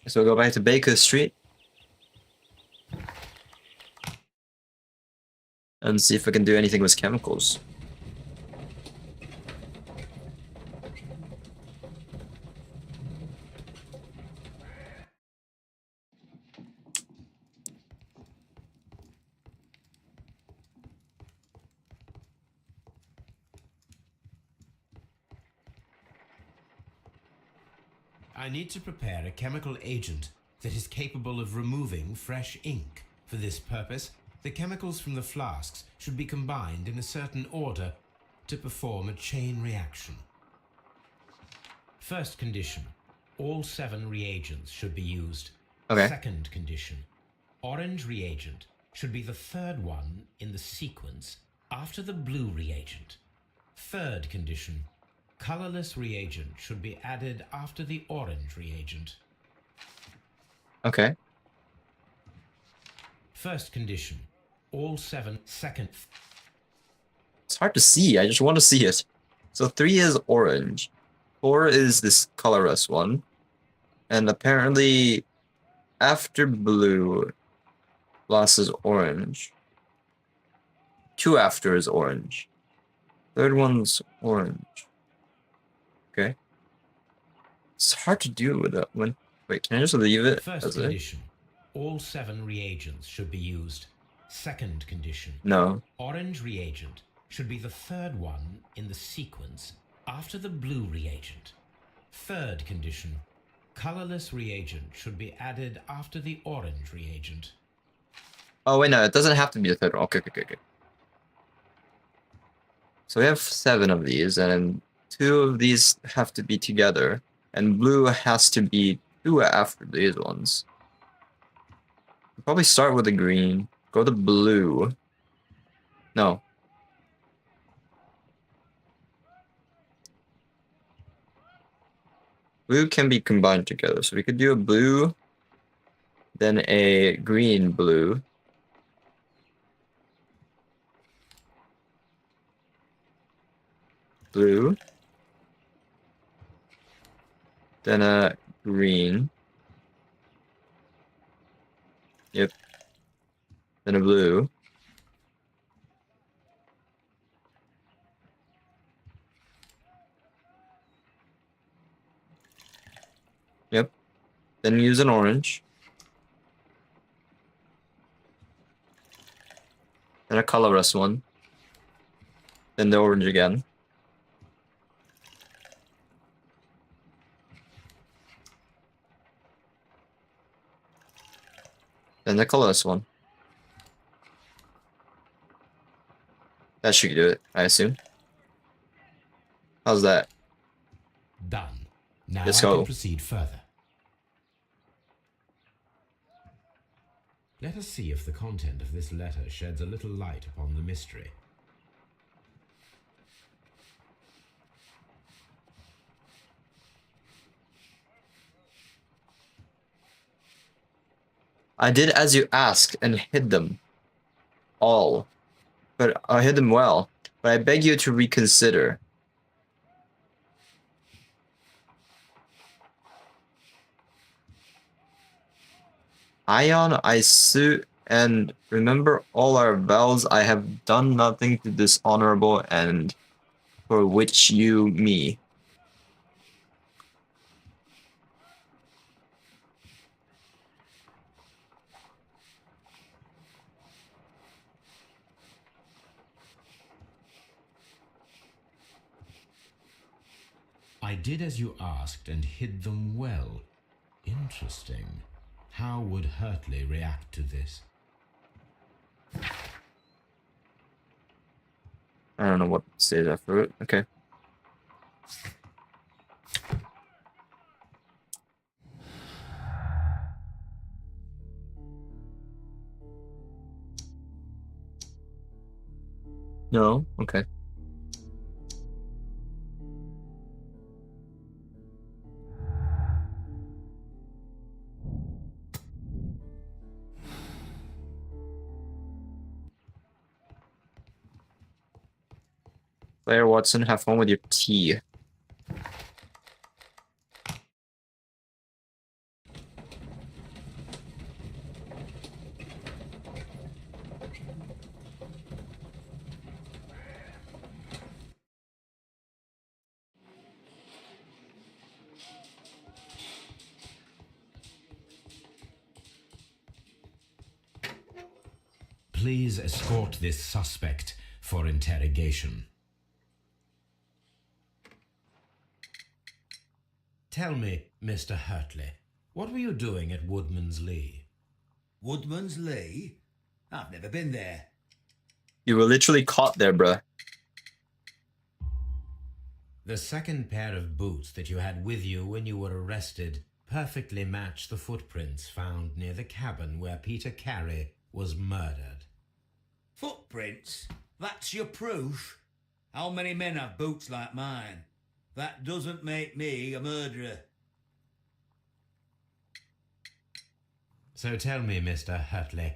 So we'll go back to Baker Street. And see if we can do anything with chemicals. I need to prepare a chemical agent that is capable of removing fresh ink. For this purpose, the chemicals from the flasks should be combined in a certain order to perform a chain reaction. First condition, all 7 reagents should be used. Okay. Second condition, orange reagent should be the third one in the sequence after the blue reagent. Third condition, colorless reagent should be added after the orange reagent. Okay. First condition, all 7 second. It's hard to see. I just want to see it. So 3 is orange. 4 is this colorless one. And apparently after blue, last is orange. 2 after is orange. Third one's orange. Okay. It's hard to do with that one. Wait, can I just leave it First as condition, all 7 reagents should be used. Second condition, No. orange reagent should be the third one in the sequence after the blue reagent. Third condition, colorless reagent should be added after the orange reagent. Oh, wait, no, it doesn't have to be the third one. Okay. So we have 7 of these, and 2 of these have to be together, and blue has to be 2 after these ones. We'll probably start with the green. Go to blue. No. Blue can be combined together. So we could do a blue, then a green blue. Blue. Then a green. Yep. Then a blue. Yep. Then use an orange. Then a colorless one. Then the orange again. Then the colorless one. That should do it, I assume. How's that? Done. Now Let's I go. can proceed further. Let us see if the content of this letter sheds a little light upon the mystery. I did as you asked and hid them all. But I hid them well. But I beg you to reconsider. Ion, I sue, and remember all our vows. I have done nothing to dishonorable, and for which you me. I did as you asked and hid them well. Interesting. How would Hurtley react to this? I don't know what to say after it. Okay. No? Okay. Claire Watson, have fun with your tea. Please escort this suspect for interrogation. Tell me, Mr. Hurtley, what were you doing at Woodman's Lee? Woodman's Lee? I've never been there. You were literally caught there, bruh. The second pair of boots that you had with you when you were arrested perfectly match the footprints found near the cabin where Peter Carey was murdered. Footprints? That's your proof? How many men have boots like mine? That doesn't make me a murderer. So tell me, Mr. Hurtley,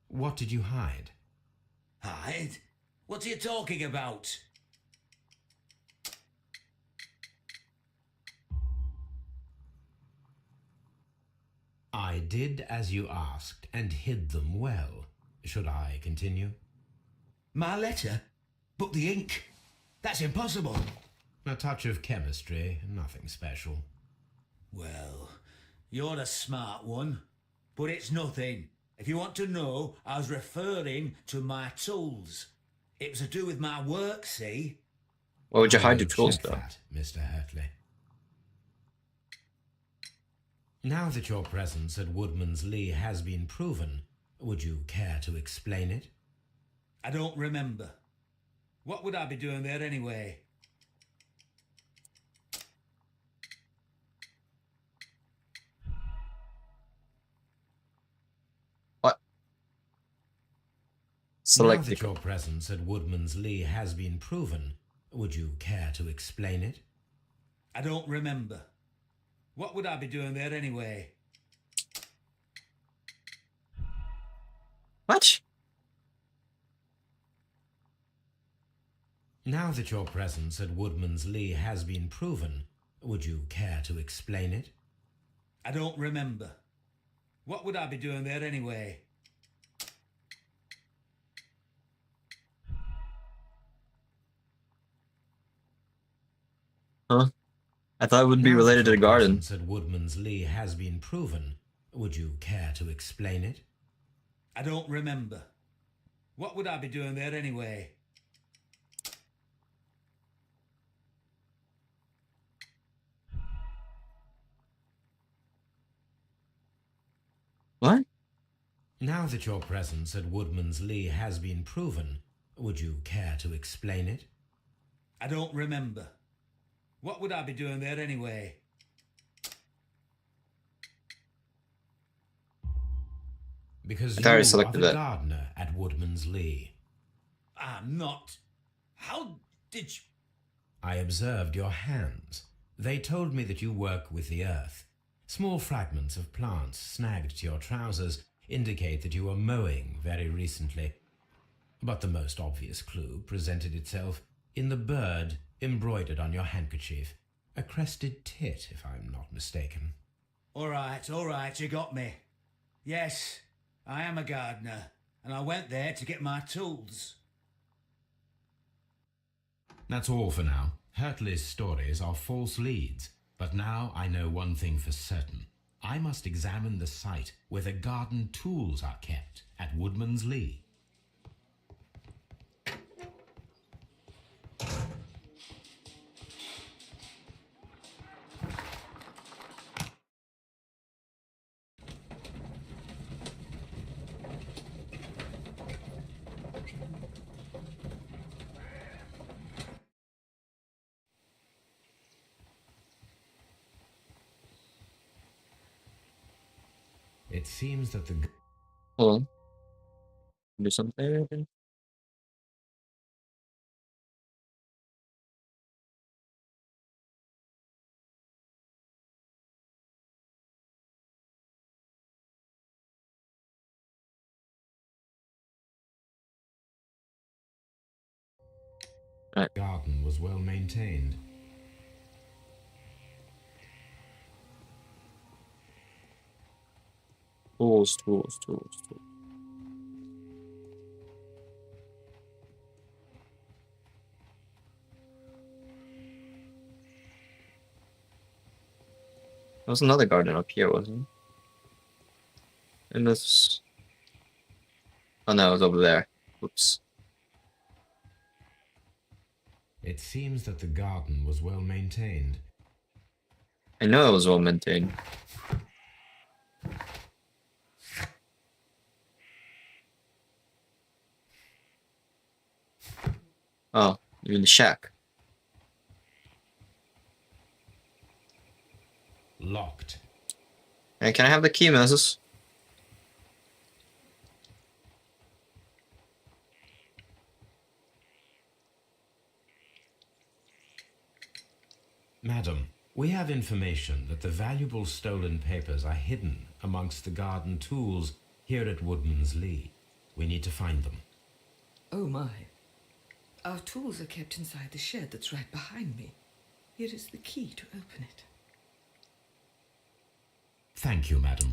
what did you hide? Hide? What are you talking about? I did as you asked and hid them well. Should I continue? My letter? But the ink? That's impossible. A touch of chemistry, nothing special. Well, you're a smart one, but it's nothing. If you want to know, I was referring to my tools. It was to do with my work, see? Why would you hide I your tools, check though? that, Mr. Hurtley. Now that your presence at Woodman's Lee has been proven, would you care to explain it? I don't remember. What would I be doing there anyway? What? select Now that your presence at Woodman's Lee has been proven, would you care to explain it? I don't remember. What would I be doing there anyway? What? Now that your presence at Woodman's Lee has been proven, would you care to explain it? I don't remember. What would I be doing there anyway? Huh? I thought it would be Now related that to the your garden. presence at Woodman's Lee has been proven, would you care to explain it? I don't remember. What would I be doing there anyway? What? Now that your presence at Woodman's Lee has been proven, would you care to explain it? I don't remember. What would I be doing there anyway? Because I you already are selected the that. gardener at Woodman's Lee. I'm not. How did you... I observed your hands. They told me that you work with the earth. Small fragments of plants snagged to your trousers indicate that you were mowing very recently. But the most obvious clue presented itself in the bird embroidered on your handkerchief. A crested tit, if I'm not mistaken. All right, you got me. Yes, I am a gardener, and I went there to get my tools. That's all for now. Hurtley's stories are false leads, but now I know one thing for certain. I must examine the site where the garden tools are kept at Woodman's Lee. It seems that the... Hold on. Do something. garden was well maintained. Tools. There was another garden up here, wasn't there? And this... Oh no, it was over there. Oops. It seems that the garden was well maintained. I know it was well maintained. Oh, you're in the shack. Locked. Hey, can I have the key, Moses? Madam, we have information that the valuable stolen papers are hidden amongst the garden tools here at Woodman's Lee. We need to find them. Oh my. Our tools are kept inside the shed that's right behind me. Here is the key to open it. Thank you, madam.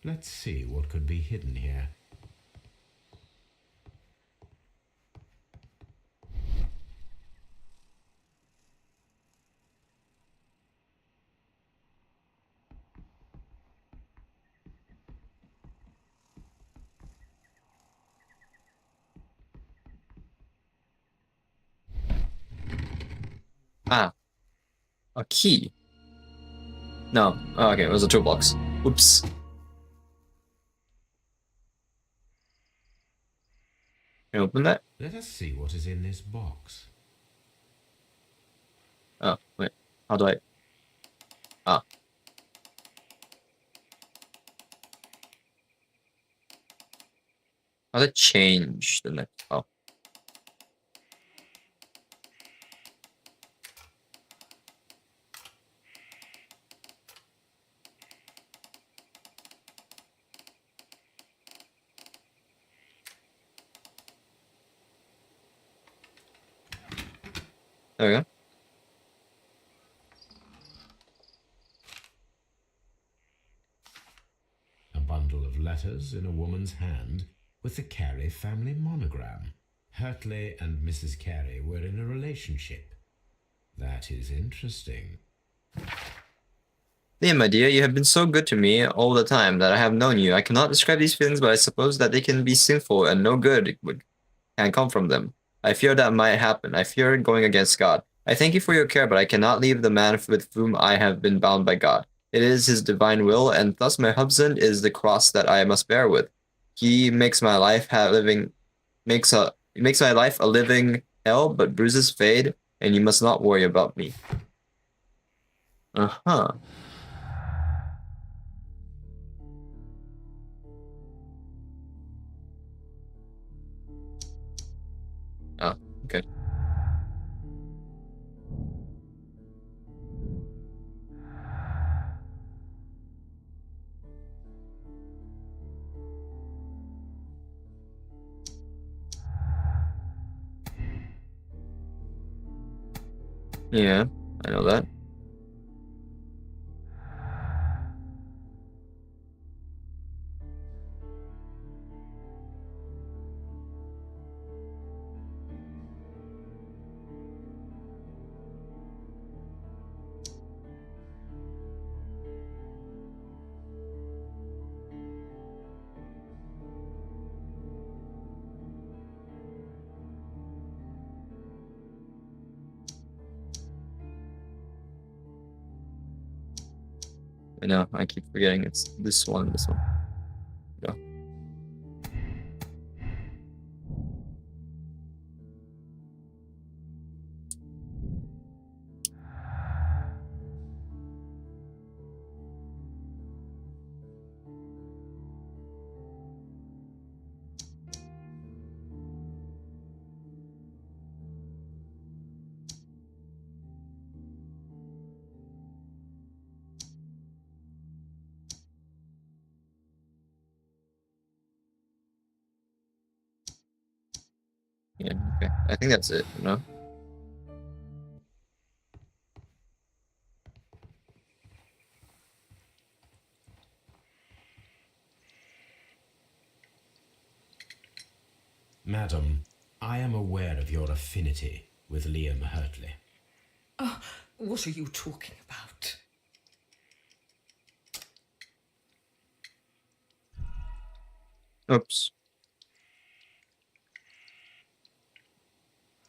Let's see what could be hidden here. Ah. A key. No. Oh, okay, it was a toolbox. Oops. Can I open that? Let us see what is in this box. Oh, wait. How do I... Ah. How to change the next? Oh. There we go. A bundle of letters in a woman's hand with the Carey family monogram. Hurtley and Mrs. Carey were in a relationship. That is interesting. Liam, my dear, you have been so good to me all the time that I have known you. I cannot describe these feelings, but I suppose that they can be sinful and no good can come from them. I fear that might happen. I fear going against God. I thank you for your care, but I cannot leave the man with whom I have been bound by God. It is his divine will, and thus my husband is the cross that I must bear with. He makes my life makes my life a living hell, but bruises fade, and you must not worry about me. Uh-huh. Oh, okay. Yeah, I know that. I know, I keep forgetting it's this one. Go. Yeah, okay. I think that's it, you know? Madam, I am aware of your affinity with Liam Hurtley. Oh, what are you talking about? Oops.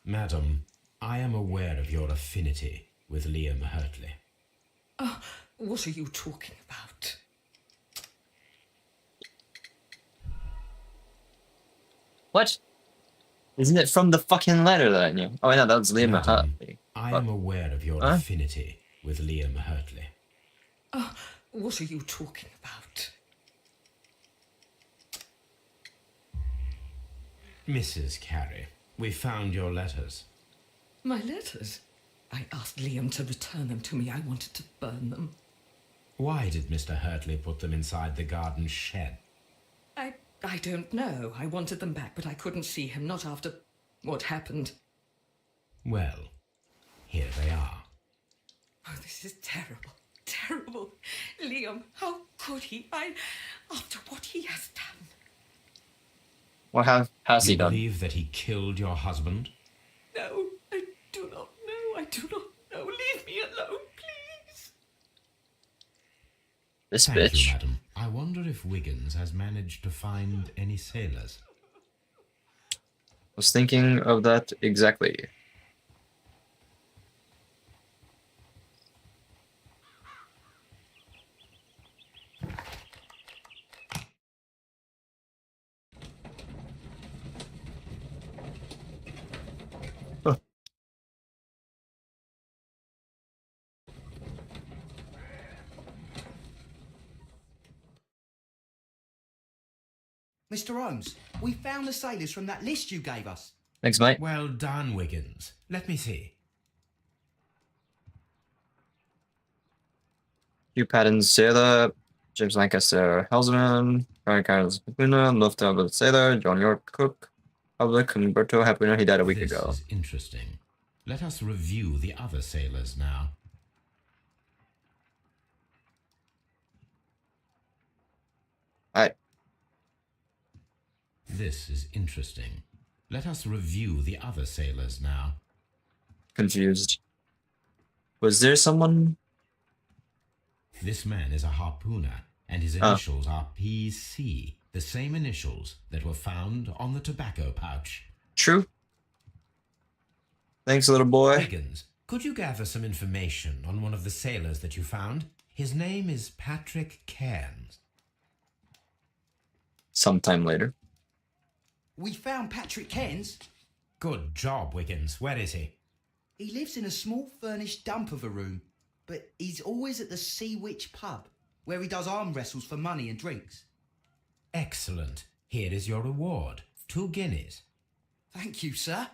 Madam, I am aware of your affinity with Liam Hurtley. Oh, what are you talking about? What? Isn't it from the fucking letter that I knew? Oh, I know, that was Liam Madam, Hurtley. I am aware of your affinity with Liam Hurtley. Oh, what are you talking about? Mrs. Carey, we found your letters. My letters? I asked Liam to return them to me. I wanted to burn them. Why did Mr. Hurtley put them inside the garden shed? I don't know. I wanted them back, but I couldn't see him, not after what happened. Well, here they are. Oh, this is terrible. Terrible. Liam, how could he? After what he has done. What has he done? You believe that he killed your husband? No, I do not know. I do not know. Leave me alone, please. This Thank bitch. you, madam. I wonder if Wiggins has managed to find any sailors. I was thinking of that exactly. Mr. Holmes, we found the sailors from that list you gave us. Thanks, mate. Well done, Wiggins. Let me see. Hugh Patton's sailor, James Lancaster helmsman, Brian Carnes harpooner, Lufthansa sailor, John York cook, public Humberto harpooner. He died a week ago. This is interesting. Let us review the other sailors now. This is interesting. Let us review the other sailors now. Confused. Was there someone? This man is a harpooner, and his initials are PC, the same initials that were found on the tobacco pouch. True. Thanks, little boy. Wiggins, could you gather some information on one of the sailors that you found? His name is Patrick Cairns. Sometime later. We found Patrick Cairns. Good job, Wiggins. Where is he? He lives in a small furnished dump of a room, but he's always at the Sea Witch pub, where he does arm wrestles for money and drinks. Excellent. Here is your reward. 2 guineas. Thank you, sir.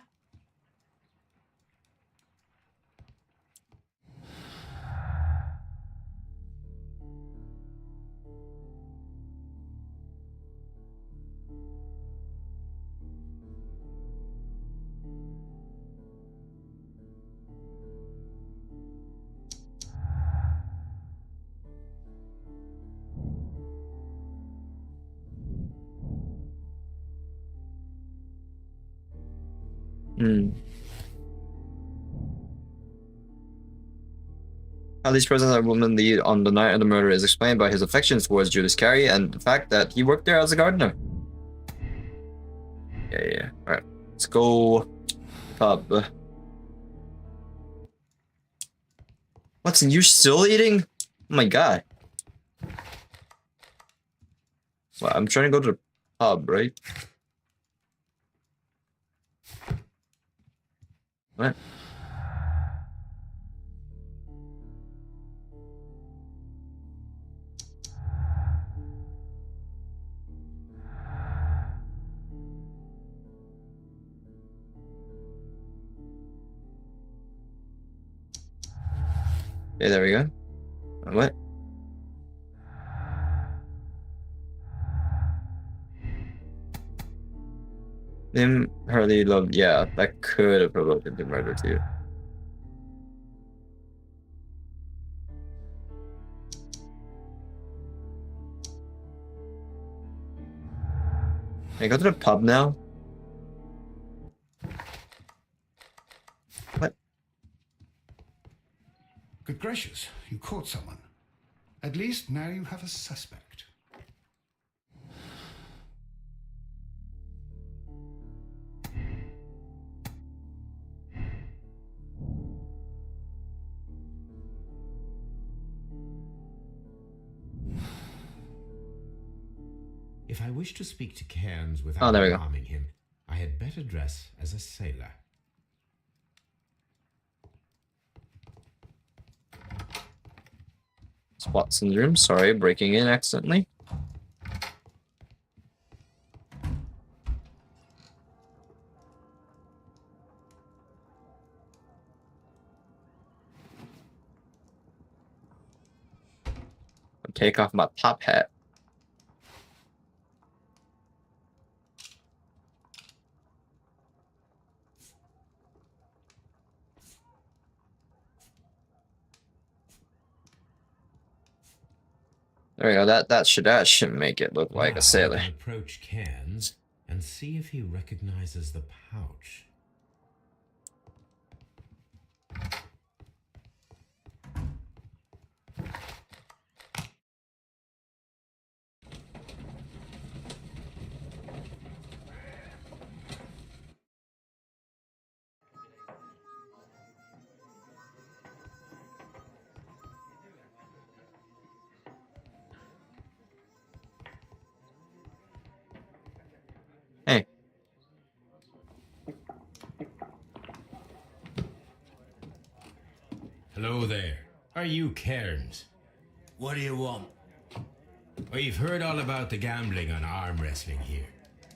How these presents that woman lead on the night of the murder is explained by his affections towards Judas Carey and the fact that he worked there as a gardener. Yeah. Alright. Let's go pub. What's you still eating? Oh my god. Well, I'm trying to go to the pub, right? What? Okay, there we go. What? Him, Hurley, loved. Yeah, that could have provoked him to murder too. Can I go to the pub now? What? Good gracious, you caught someone. At least now you have a suspect. If I wish to speak to Cairns without there we go. harming him, I had better dress as a sailor. Spot syndrome. Sorry, breaking in accidentally. Take off my top hat. There we go. That should make it look like Now a sailor. I approach Cairns and see if he recognizes the pouch. Hey. Hello there. Are you Cairns? What do you want? I've heard all about the gambling on arm wrestling here.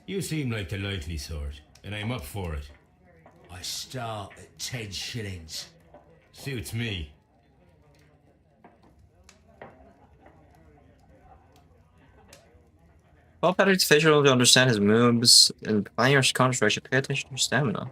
You seem like the likely sort, and I'm up for it. I start at 10 shillings. Suits me. Well, Patrick's facial to understand his moves, and playing your counter should pay attention to your stamina.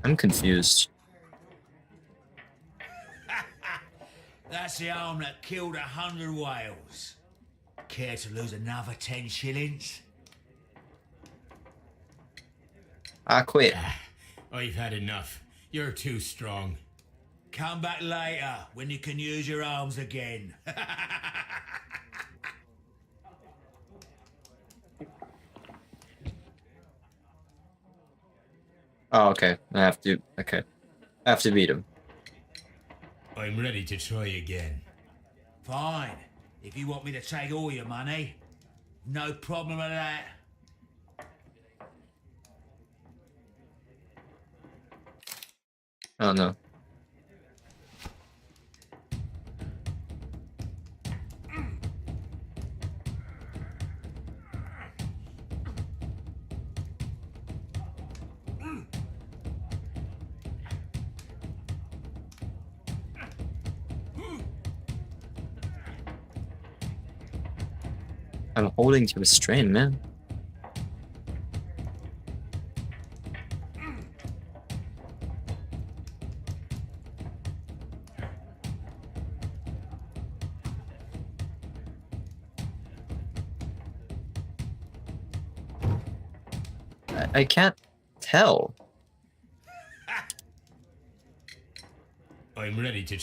I'm confused. That's the arm that killed 100 whales. Care to lose another 10 shillings? I quit. I've had enough. You're too strong. Come back later when you can use your arms again. Oh, okay. I have to. Okay. I have to beat him. I'm ready to try again. Fine. If you want me to take all your money, no problem with that. Oh no. I'm holding to restrain, man. I can't tell. I'm ready to.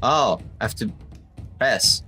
Oh, I have to press.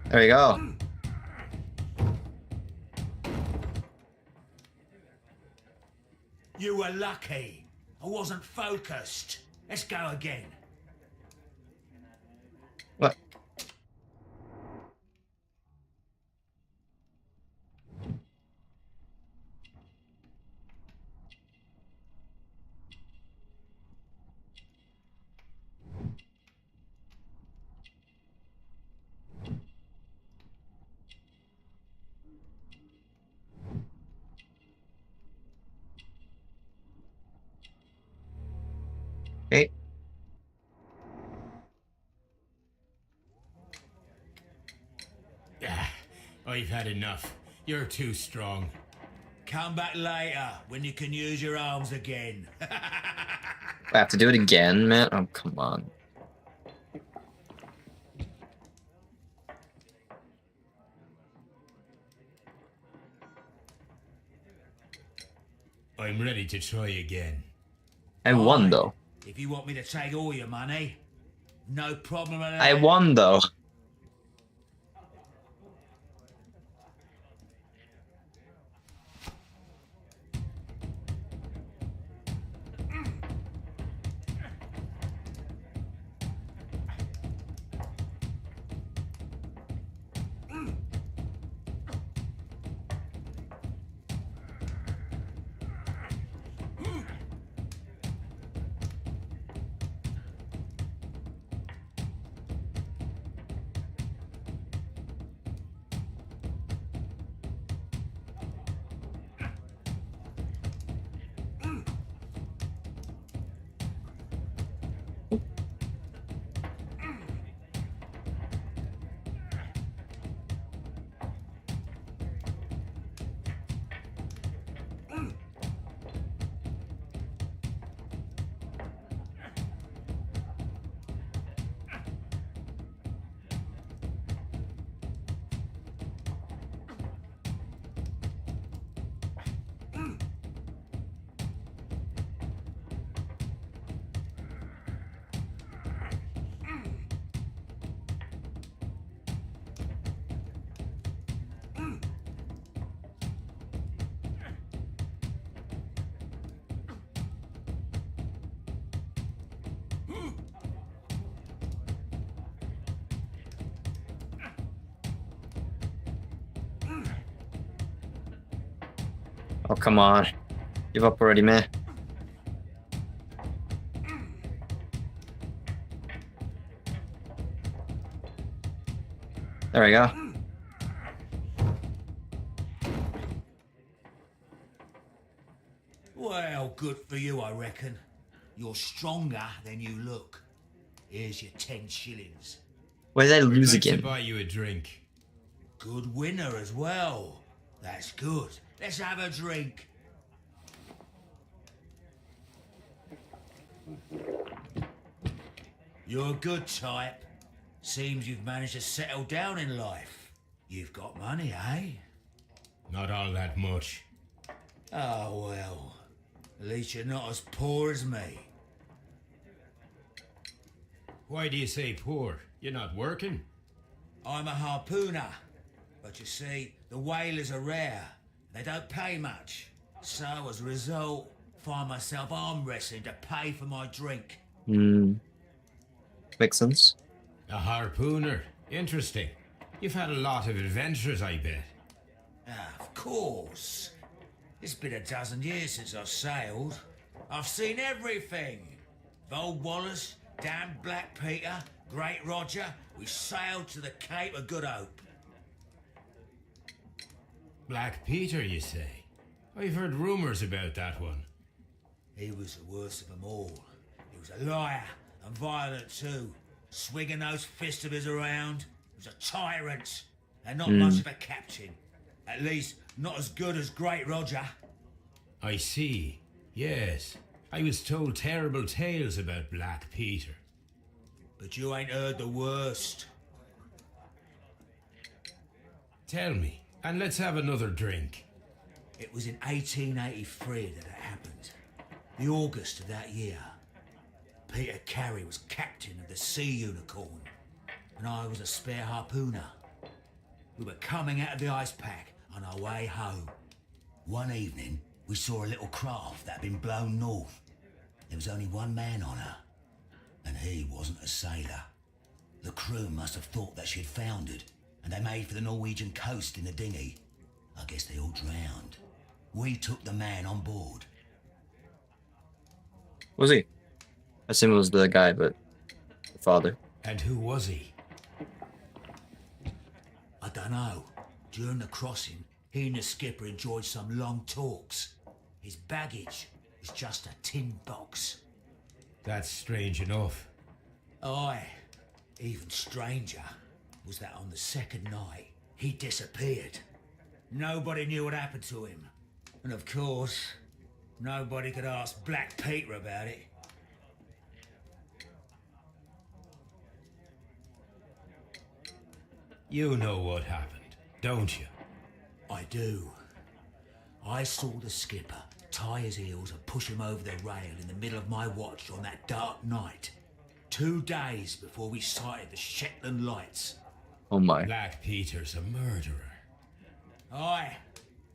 There we go. You were lucky. I wasn't focused. Let's go again. What? Okay. Ah, I've had enough. You're too strong. Come back later when you can use your arms again. I have to do it again, man? Oh, come on. I'm ready to try again. I won, though. If you want me to take all your money, no problem at all. I won, though. Oh, come on. Give up already, man. There we go. Well, good for you, I reckon. You're stronger than you look. Here's your 10 shillings. Why did I lose I'd like again? to buy you a drink. Good winner as well. That's good. Let's have a drink. You're a good type. Seems you've managed to settle down in life. You've got money, eh? Not all that much. Oh, well. At least you're not as poor as me. Why do you say poor? You're not working? I'm a harpooner. But you see, the whalers are rare. They don't pay much. So, as a result, find myself arm wrestling to pay for my drink. Makes sense. A harpooner? Interesting. You've had a lot of adventures, I bet. Of course. It's been a dozen years since I've sailed. I've seen everything. Old Wallace, damn Black Peter, Great Roger. We sailed to the Cape of Good Hope. Black Peter, you say? I've heard rumours about that one. He was the worst of them all. He was a liar and violent too. Swinging those fists of his around. He was a tyrant and not much of a captain. At least, not as good as Great Roger. I see. Yes. I was told terrible tales about Black Peter. But you ain't heard the worst. Tell me, and let's have another drink. It was in 1883 that it happened. The August of that year. Peter Carey was captain of the Sea Unicorn, and I was a spare harpooner. We were coming out of the ice pack on our way home. One evening, we saw a little craft that had been blown north. There was only one man on her, and he wasn't a sailor. The crew must have thought that she'd foundered, and they made for the Norwegian coast in the dinghy. I guess they all drowned. We took the man on board. Was he? I assume it was the guy, but the father. And who was he? I don't know. During the crossing, he and the skipper enjoyed some long talks. His baggage was just a tin box. That's strange enough. Aye. Even stranger was that on the second night, he disappeared. Nobody knew what happened to him. And of course, nobody could ask Black Peter about it. You know what happened, don't you? I do. I saw the skipper tie his heels and push him over the rail in the middle of my watch on that dark night. 2 days before we sighted the Shetland lights. Oh my. Black Peter's a murderer. Aye.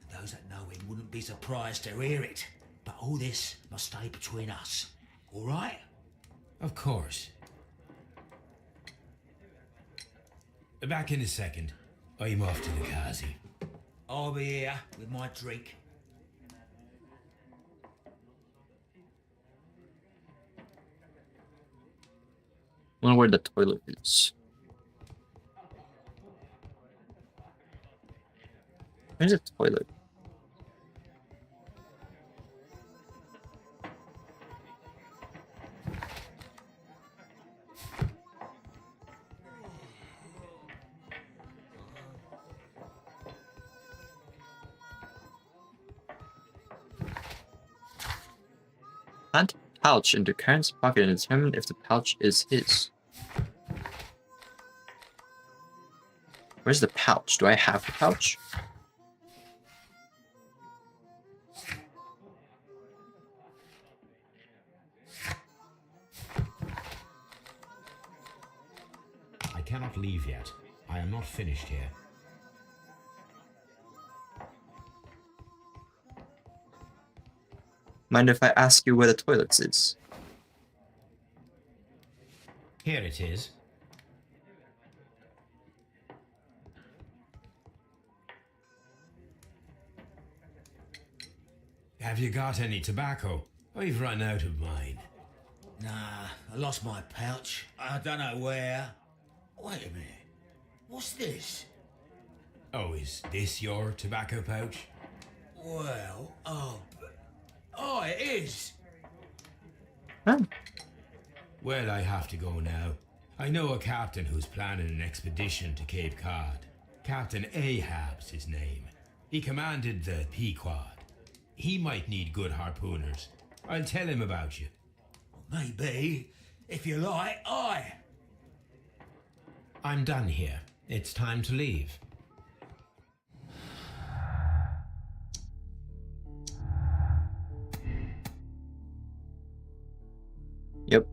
And those that know him wouldn't be surprised to hear it. But all this must stay between us. All right? Of course. Back in a second. I'm off to the Kazi. I'll be here with my drink. I wonder where the toilet is. Where's the toilet? Plant a pouch into Karen's pocket and determine if the pouch is his. Where's the pouch? Do I have the pouch? I cannot leave yet. I am not finished here. Mind if I ask you where the toilet is? Here it is. Have you got any tobacco? I've run out of mine. Nah, I lost my pouch. I don't know where. Wait a minute. What's this? Oh, is this your tobacco pouch? Well, oh, it is. Huh? Well, I have to go now. I know a captain who's planning an expedition to Cape Cod. Captain Ahab's his name. He commanded the Pequod. He might need good harpooners. I'll tell him about you. Maybe. If you like, aye. I'm done here. It's time to leave. Yep.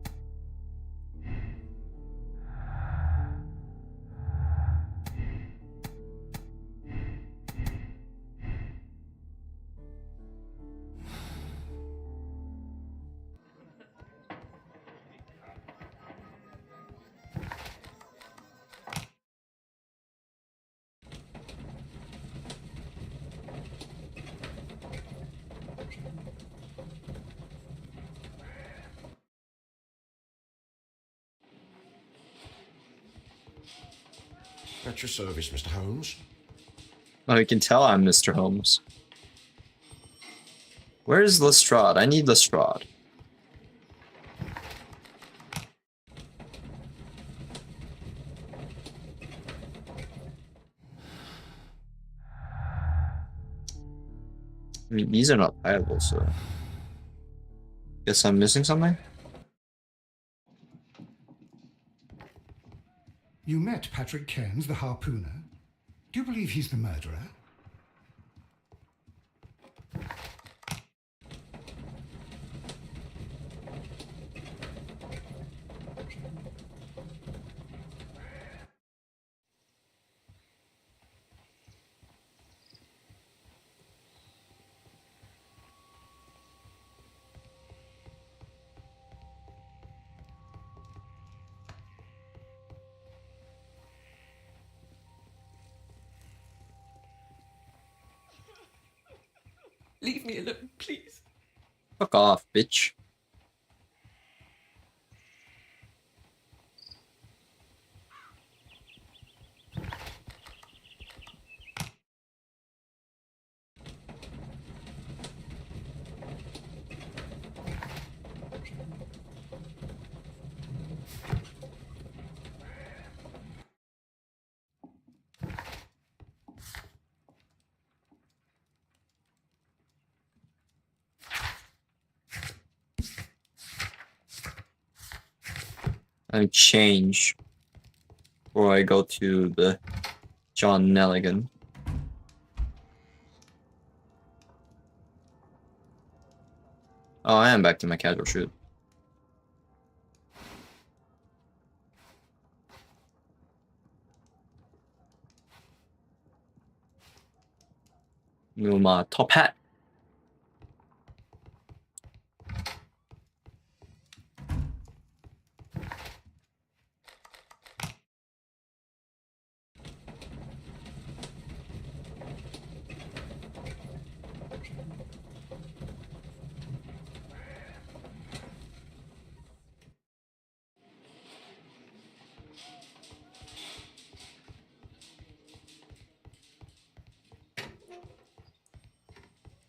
At your service, Mr. Holmes. Oh, you can tell I'm Mr. Holmes. Where's Lestrade? I need Lestrade. I mean, these are not viable, so... Guess I'm missing something? You met Patrick Cairns, the harpooner. Do you believe he's the murderer? Leave me alone, please. Fuck off, bitch. I change before I go to the John Nelligan. Oh, I am back to my casual shoot. With my top hat.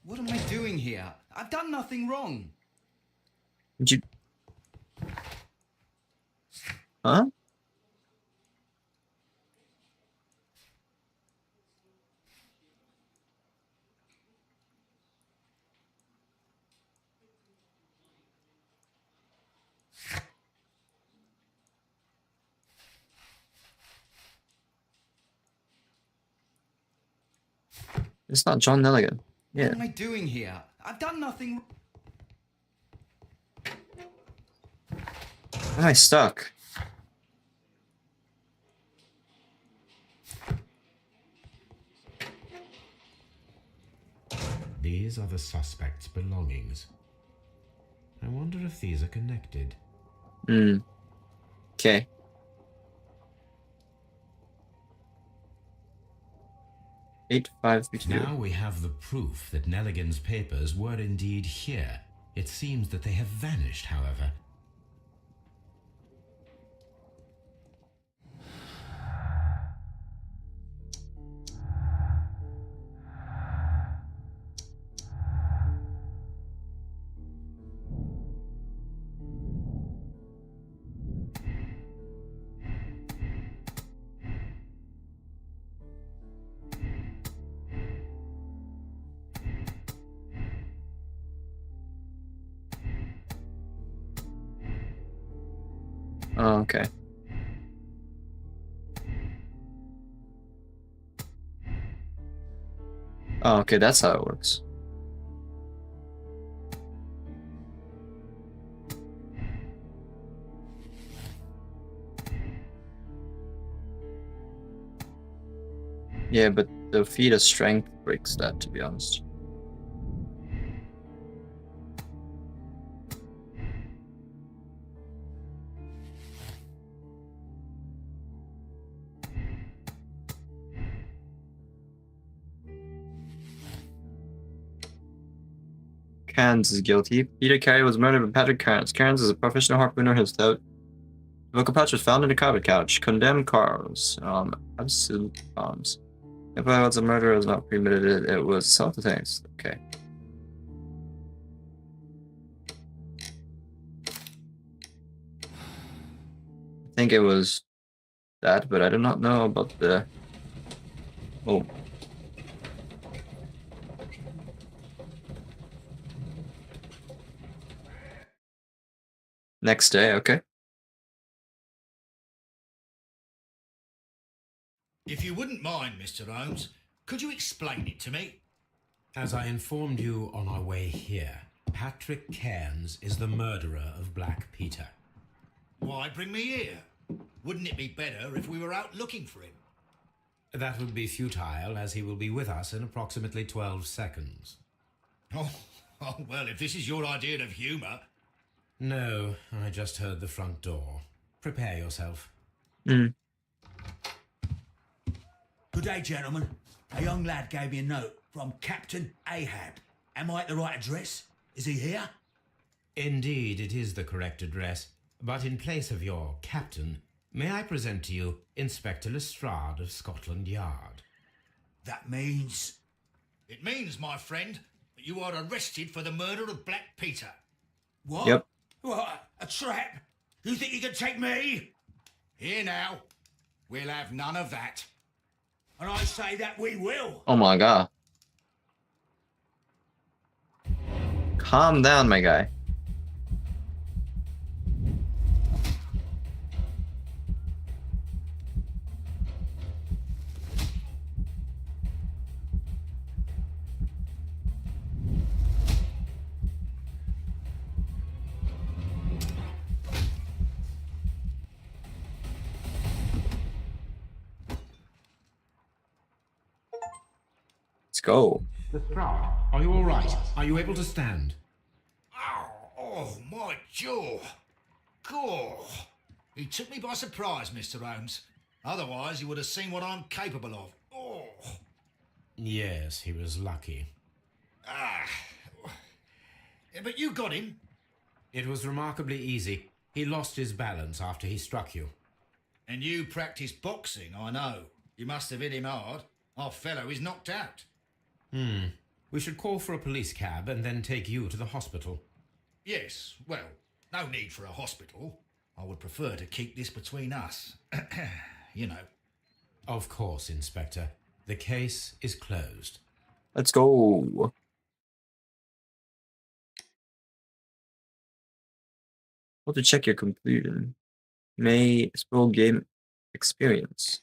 What am I doing here? I've done nothing wrong. Did you? Huh? It's not John Nelligan. Yeah. What am I doing here? I've done nothing. Why am I stuck? These are the suspect's belongings. I wonder if these are connected. Okay. Now we have the proof that Nelligan's papers were indeed here. It seems that they have vanished, however. Oh, okay. Oh, okay, that's how it works. Yeah, but the feat of strength breaks that, to be honest. Cairns is guilty. Peter Carey was murdered by Patrick Cairns. Cairns is a professional harpooner whose vocal pouch was found in a carpet couch. Condemned cars. Absolute bombs. If I was a murder, it was not premeditated. It was self-defense. Okay. I think it was that, but I do not know about the... Oh. Next day, okay. If you wouldn't mind, Mr. Holmes, could you explain it to me? As I informed you on our way here, Patrick Cairns is the murderer of Black Peter. Why bring me here? Wouldn't it be better if we were out looking for him? That would be futile, as he will be with us in approximately 12 seconds. Oh, well, if this is your idea of humour... No, I just heard the front door. Prepare yourself. Good day, gentlemen. A young lad gave me a note from Captain Ahab. Am I at the right address? Is he here? Indeed, it is the correct address. But in place of your captain, may I present to you Inspector Lestrade of Scotland Yard? That means... It means, my friend, that you are arrested for the murder of Black Peter. What? Yep. What? A trap? You think you can take me? Here now. We'll have none of that. And I say that we will. Oh my god. Calm down, my guy. go. The strap. Are you all right? Are you able to stand? Oh, my jaw. God. He took me by surprise, Mr. Holmes. Otherwise, he would have seen what I'm capable of. Oh. Yes, he was lucky. But you got him. It was remarkably easy. He lost his balance after he struck you. And you practice boxing, I know. You must have hit him hard. Our fellow is knocked out. We should call for a police cab and then take you to the hospital. Yes, well, no need for a hospital. I would prefer to keep this between us. You know. Of course, Inspector. The case is closed. Let's go. How to check your computer. May spell game experience.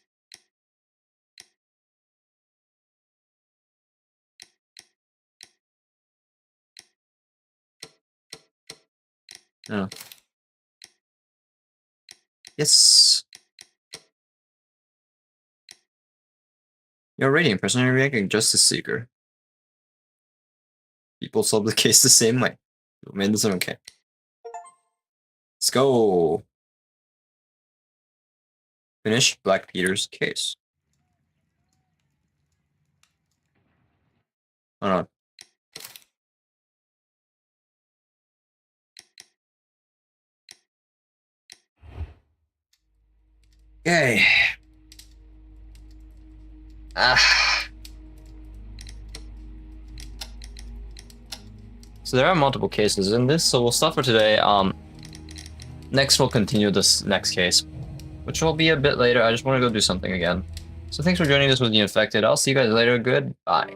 Oh. Yes. You're already impersonally reacting Justice Seeker. People solve the case the same way. Man, this is okay. Let's go. Finish Black Peter's case. Hold on. Okay. So there are multiple cases in this, so we'll stop for today. Next we'll continue this next case, which will be a bit later. I just want to go do something again. So thanks for joining us with The Infected. I'll see you guys later. Goodbye.